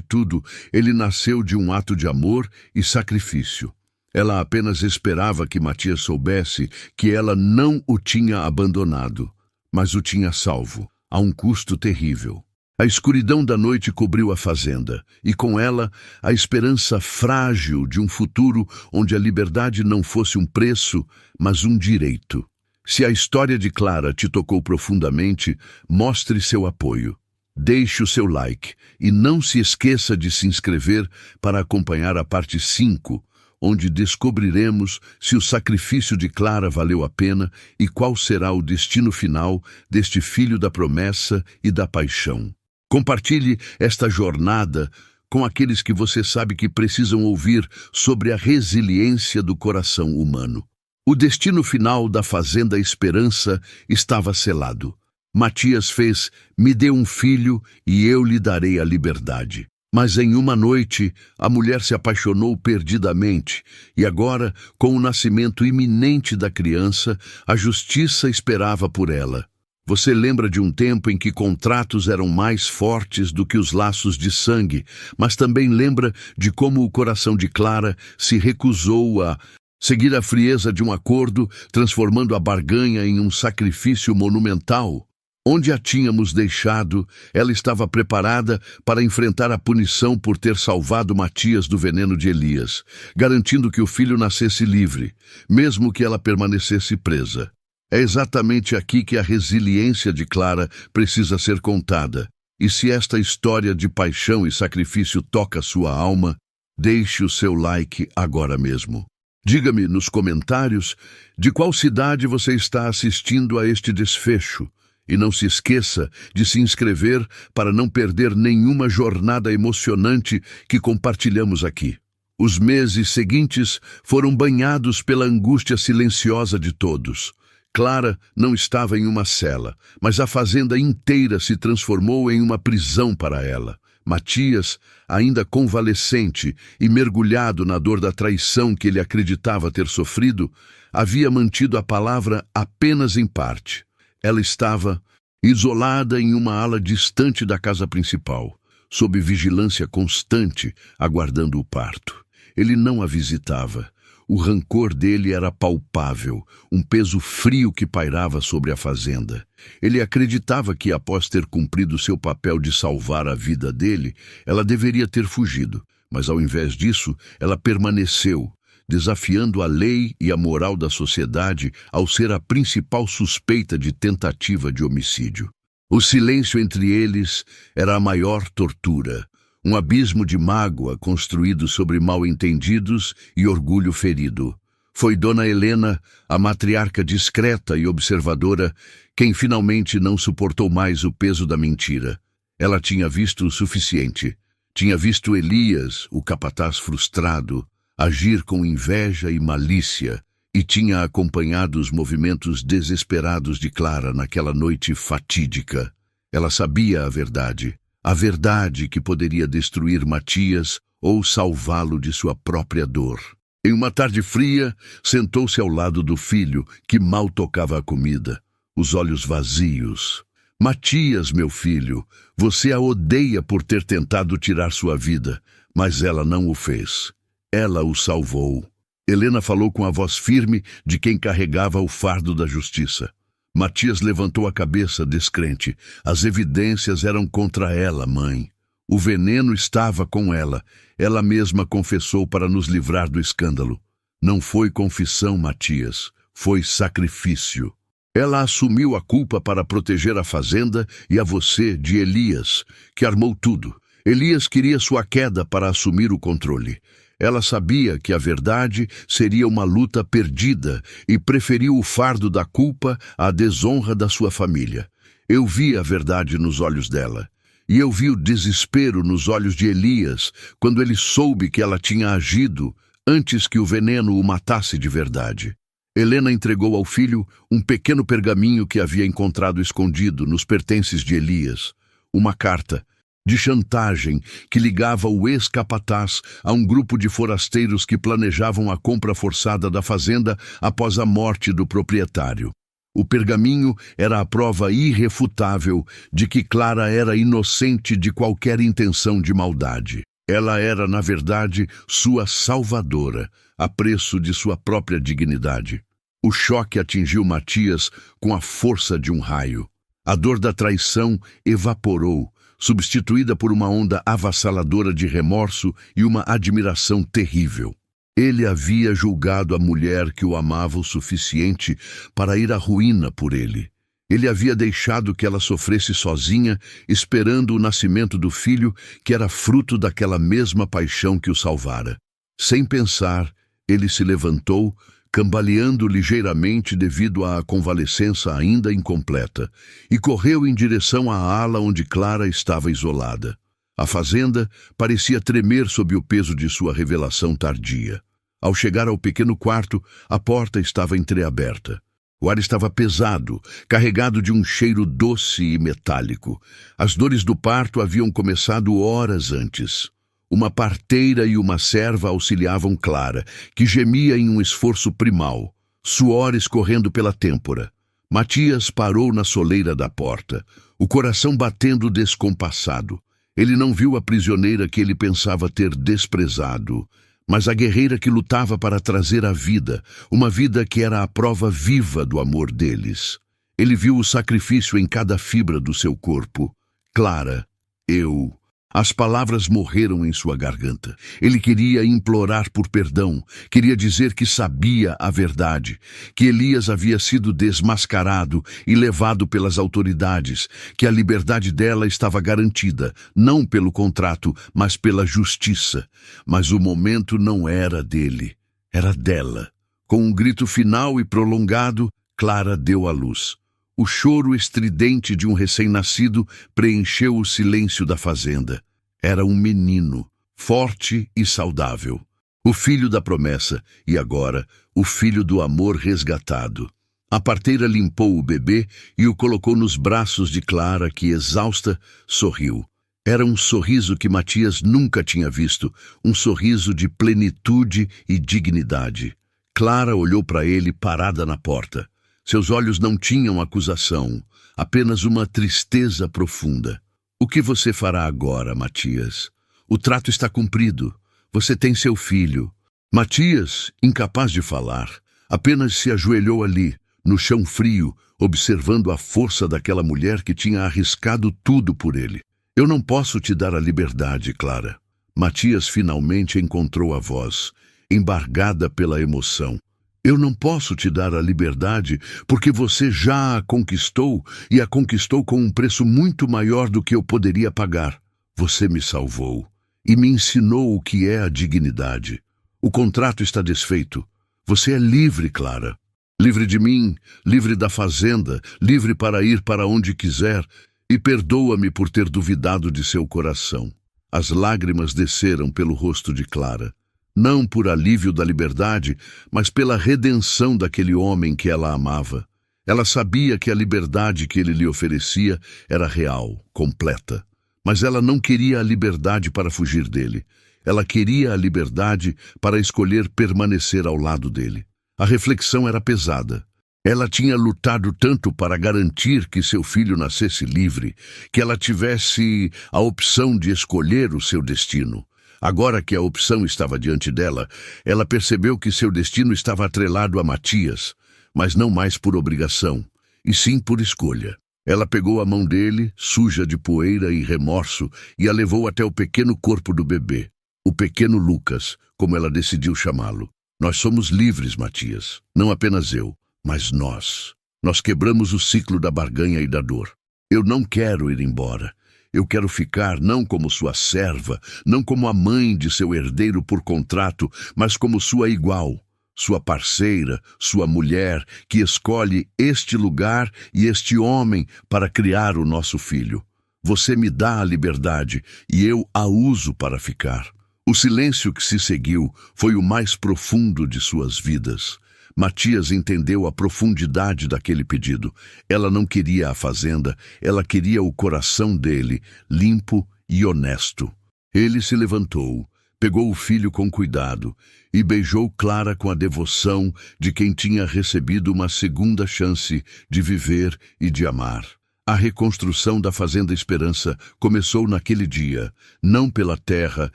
tudo, ele nasceu de um ato de amor e sacrifício. Ela apenas esperava que Matias soubesse que ela não o tinha abandonado, mas o tinha salvo, a um custo terrível. A escuridão da noite cobriu a fazenda, e com ela a esperança frágil de um futuro onde a liberdade não fosse um preço, mas um direito. Se a história de Clara te tocou profundamente, mostre seu apoio. Deixe o seu like e não se esqueça de se inscrever para acompanhar a parte 5, onde descobriremos se o sacrifício de Clara valeu a pena e qual será o destino final deste filho da promessa e da paixão. Compartilhe esta jornada com aqueles que você sabe que precisam ouvir sobre a resiliência do coração humano. O destino final da Fazenda Esperança estava selado. Matias fez: "Me dê um filho e eu lhe darei a liberdade." Mas em uma noite, a mulher se apaixonou perdidamente, e agora, com o nascimento iminente da criança, a justiça esperava por ela. Você lembra de um tempo em que contratos eram mais fortes do que os laços de sangue, mas também lembra de como o coração de Clara se recusou a seguir a frieza de um acordo, transformando a barganha em um sacrifício monumental. Onde a tínhamos deixado, ela estava preparada para enfrentar a punição por ter salvado Matias do veneno de Elias, garantindo que o filho nascesse livre, mesmo que ela permanecesse presa. É exatamente aqui que a resiliência de Clara precisa ser contada. E se esta história de paixão e sacrifício toca sua alma, deixe o seu like agora mesmo. Diga-me nos comentários de qual cidade você está assistindo a este desfecho. E não se esqueça de se inscrever para não perder nenhuma jornada emocionante que compartilhamos aqui. Os meses seguintes foram banhados pela angústia silenciosa de todos. Clara não estava em uma cela, mas a fazenda inteira se transformou em uma prisão para ela. Matias, ainda convalescente e mergulhado na dor da traição que ele acreditava ter sofrido, havia mantido a palavra apenas em parte. Ela estava isolada em uma ala distante da casa principal, sob vigilância constante, aguardando o parto. Ele não a visitava. O rancor dele era palpável, um peso frio que pairava sobre a fazenda. Ele acreditava que, após ter cumprido seu papel de salvar a vida dele, ela deveria ter fugido, mas ao invés disso, ela permaneceu, desafiando a lei e a moral da sociedade ao ser a principal suspeita de tentativa de homicídio. O silêncio entre eles era a maior tortura, um abismo de mágoa construído sobre mal-entendidos e orgulho ferido. Foi Dona Helena, a matriarca discreta e observadora, quem finalmente não suportou mais o peso da mentira. Ela tinha visto o suficiente. Tinha visto Elias, o capataz frustrado, agir com inveja e malícia, e tinha acompanhado os movimentos desesperados de Clara naquela noite fatídica. Ela sabia a verdade que poderia destruir Matias ou salvá-lo de sua própria dor. Em uma tarde fria, sentou-se ao lado do filho, que mal tocava a comida, os olhos vazios. Matias, meu filho, você a odeia por ter tentado tirar sua vida, mas ela não o fez. Ela o salvou. Helena falou com a voz firme de quem carregava o fardo da justiça. Matias levantou a cabeça, descrente. As evidências eram contra ela, mãe. O veneno estava com ela. Ela mesma confessou para nos livrar do escândalo. Não foi confissão, Matias. Foi sacrifício. Ela assumiu a culpa para proteger a fazenda e a você de Elias, que armou tudo. Elias queria sua queda para assumir o controle. Ela sabia que a verdade seria uma luta perdida e preferiu o fardo da culpa à desonra da sua família. Eu vi a verdade nos olhos dela. E eu vi o desespero nos olhos de Elias quando ele soube que ela tinha agido antes que o veneno o matasse de verdade. Helena entregou ao filho um pequeno pergaminho que havia encontrado escondido nos pertences de Elias. Uma carta de chantagem que ligava o ex-capataz a um grupo de forasteiros que planejavam a compra forçada da fazenda após a morte do proprietário. O pergaminho era a prova irrefutável de que Clara era inocente de qualquer intenção de maldade. Ela era, na verdade, sua salvadora, a preço de sua própria dignidade. O choque atingiu Matias com a força de um raio. A dor da traição evaporou, substituída por uma onda avassaladora de remorso e uma admiração terrível. Ele havia julgado a mulher que o amava o suficiente para ir à ruína por ele. Ele havia deixado que ela sofresse sozinha, esperando o nascimento do filho que era fruto daquela mesma paixão que o salvara. Sem pensar, ele se levantou, cambaleando ligeiramente devido à convalescença ainda incompleta, e correu em direção à ala onde Clara estava isolada. A fazenda parecia tremer sob o peso de sua revelação tardia. Ao chegar ao pequeno quarto, a porta estava entreaberta. O ar estava pesado, carregado de um cheiro doce e metálico. As dores do parto haviam começado horas antes. Uma parteira e uma serva auxiliavam Clara, que gemia em um esforço primal, suor escorrendo pela têmpora. Matias parou na soleira da porta, o coração batendo descompassado. Ele não viu a prisioneira que ele pensava ter desprezado, mas a guerreira que lutava para trazer a vida, uma vida que era a prova viva do amor deles. Ele viu o sacrifício em cada fibra do seu corpo. Clara, eu... As palavras morreram em sua garganta. Ele queria implorar por perdão, queria dizer que sabia a verdade, que Elias havia sido desmascarado e levado pelas autoridades, que a liberdade dela estava garantida, não pelo contrato, mas pela justiça. Mas o momento não era dele, era dela. Com um grito final e prolongado, Clara deu à luz. O choro estridente de um recém-nascido preencheu o silêncio da fazenda. Era um menino, forte e saudável. O filho da promessa e, agora, o filho do amor resgatado. A parteira limpou o bebê e o colocou nos braços de Clara, que, exausta, sorriu. Era um sorriso que Matias nunca tinha visto, um sorriso de plenitude e dignidade. Clara olhou para ele parada na porta. Seus olhos não tinham acusação, apenas uma tristeza profunda. O que você fará agora, Matias? O trato está cumprido. Você tem seu filho. Matias, incapaz de falar, apenas se ajoelhou ali, no chão frio, observando a força daquela mulher que tinha arriscado tudo por ele. Eu não posso te dar a liberdade, Clara. Matias finalmente encontrou a voz, embargada pela emoção. Eu não posso te dar a liberdade porque você já a conquistou e a conquistou com um preço muito maior do que eu poderia pagar. Você me salvou e me ensinou o que é a dignidade. O contrato está desfeito. Você é livre, Clara. Livre de mim, livre da fazenda, livre para ir para onde quiser. E perdoa-me por ter duvidado de seu coração. As lágrimas desceram pelo rosto de Clara, não por alívio da liberdade, mas pela redenção daquele homem que ela amava. Ela sabia que a liberdade que ele lhe oferecia era real, completa. Mas ela não queria a liberdade para fugir dele. Ela queria a liberdade para escolher permanecer ao lado dele. A reflexão era pesada. Ela tinha lutado tanto para garantir que seu filho nascesse livre, que ela tivesse a opção de escolher o seu destino. Agora que a opção estava diante dela, ela percebeu que seu destino estava atrelado a Matias, mas não mais por obrigação, e sim por escolha. Ela pegou a mão dele, suja de poeira e remorso, e a levou até o pequeno corpo do bebê, o pequeno Lucas, como ela decidiu chamá-lo. Nós somos livres, Matias, não apenas eu, mas nós. Nós quebramos o ciclo da barganha e da dor. Eu não quero ir embora. Eu quero ficar não como sua serva, não como a mãe de seu herdeiro por contrato, mas como sua igual, sua parceira, sua mulher, que escolhe este lugar e este homem para criar o nosso filho. Você me dá a liberdade e eu a uso para ficar. O silêncio que se seguiu foi o mais profundo de suas vidas. Matias entendeu a profundidade daquele pedido. Ela não queria a fazenda, ela queria o coração dele, limpo e honesto. Ele se levantou, pegou o filho com cuidado e beijou Clara com a devoção de quem tinha recebido uma segunda chance de viver e de amar. A reconstrução da Fazenda Esperança começou naquele dia, não pela terra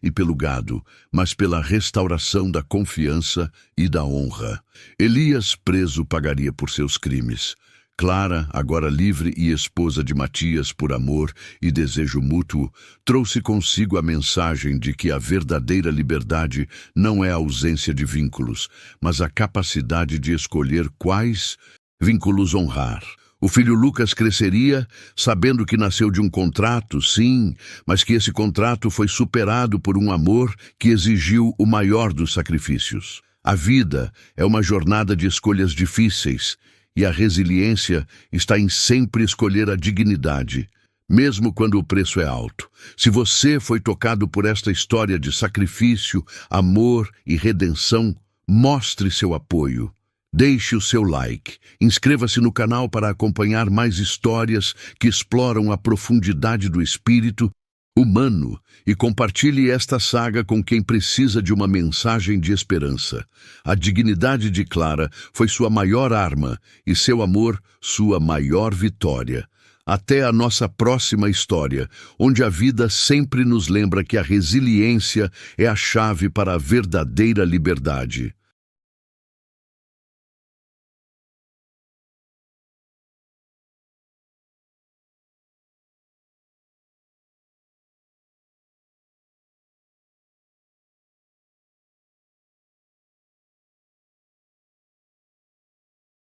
e pelo gado, mas pela restauração da confiança e da honra. Elias, preso, pagaria por seus crimes. Clara, agora livre e esposa de Matias por amor e desejo mútuo, trouxe consigo a mensagem de que a verdadeira liberdade não é a ausência de vínculos, mas a capacidade de escolher quais vínculos honrar. O filho Lucas cresceria sabendo que nasceu de um contrato, sim, mas que esse contrato foi superado por um amor que exigiu o maior dos sacrifícios. A vida é uma jornada de escolhas difíceis e a resiliência está em sempre escolher a dignidade, mesmo quando o preço é alto. Se você foi tocado por esta história de sacrifício, amor e redenção, mostre seu apoio. Deixe o seu like, inscreva-se no canal para acompanhar mais histórias que exploram a profundidade do espírito humano e compartilhe esta saga com quem precisa de uma mensagem de esperança. A dignidade de Clara foi sua maior arma e seu amor sua maior vitória. Até a nossa próxima história, onde a vida sempre nos lembra que a resiliência é a chave para a verdadeira liberdade.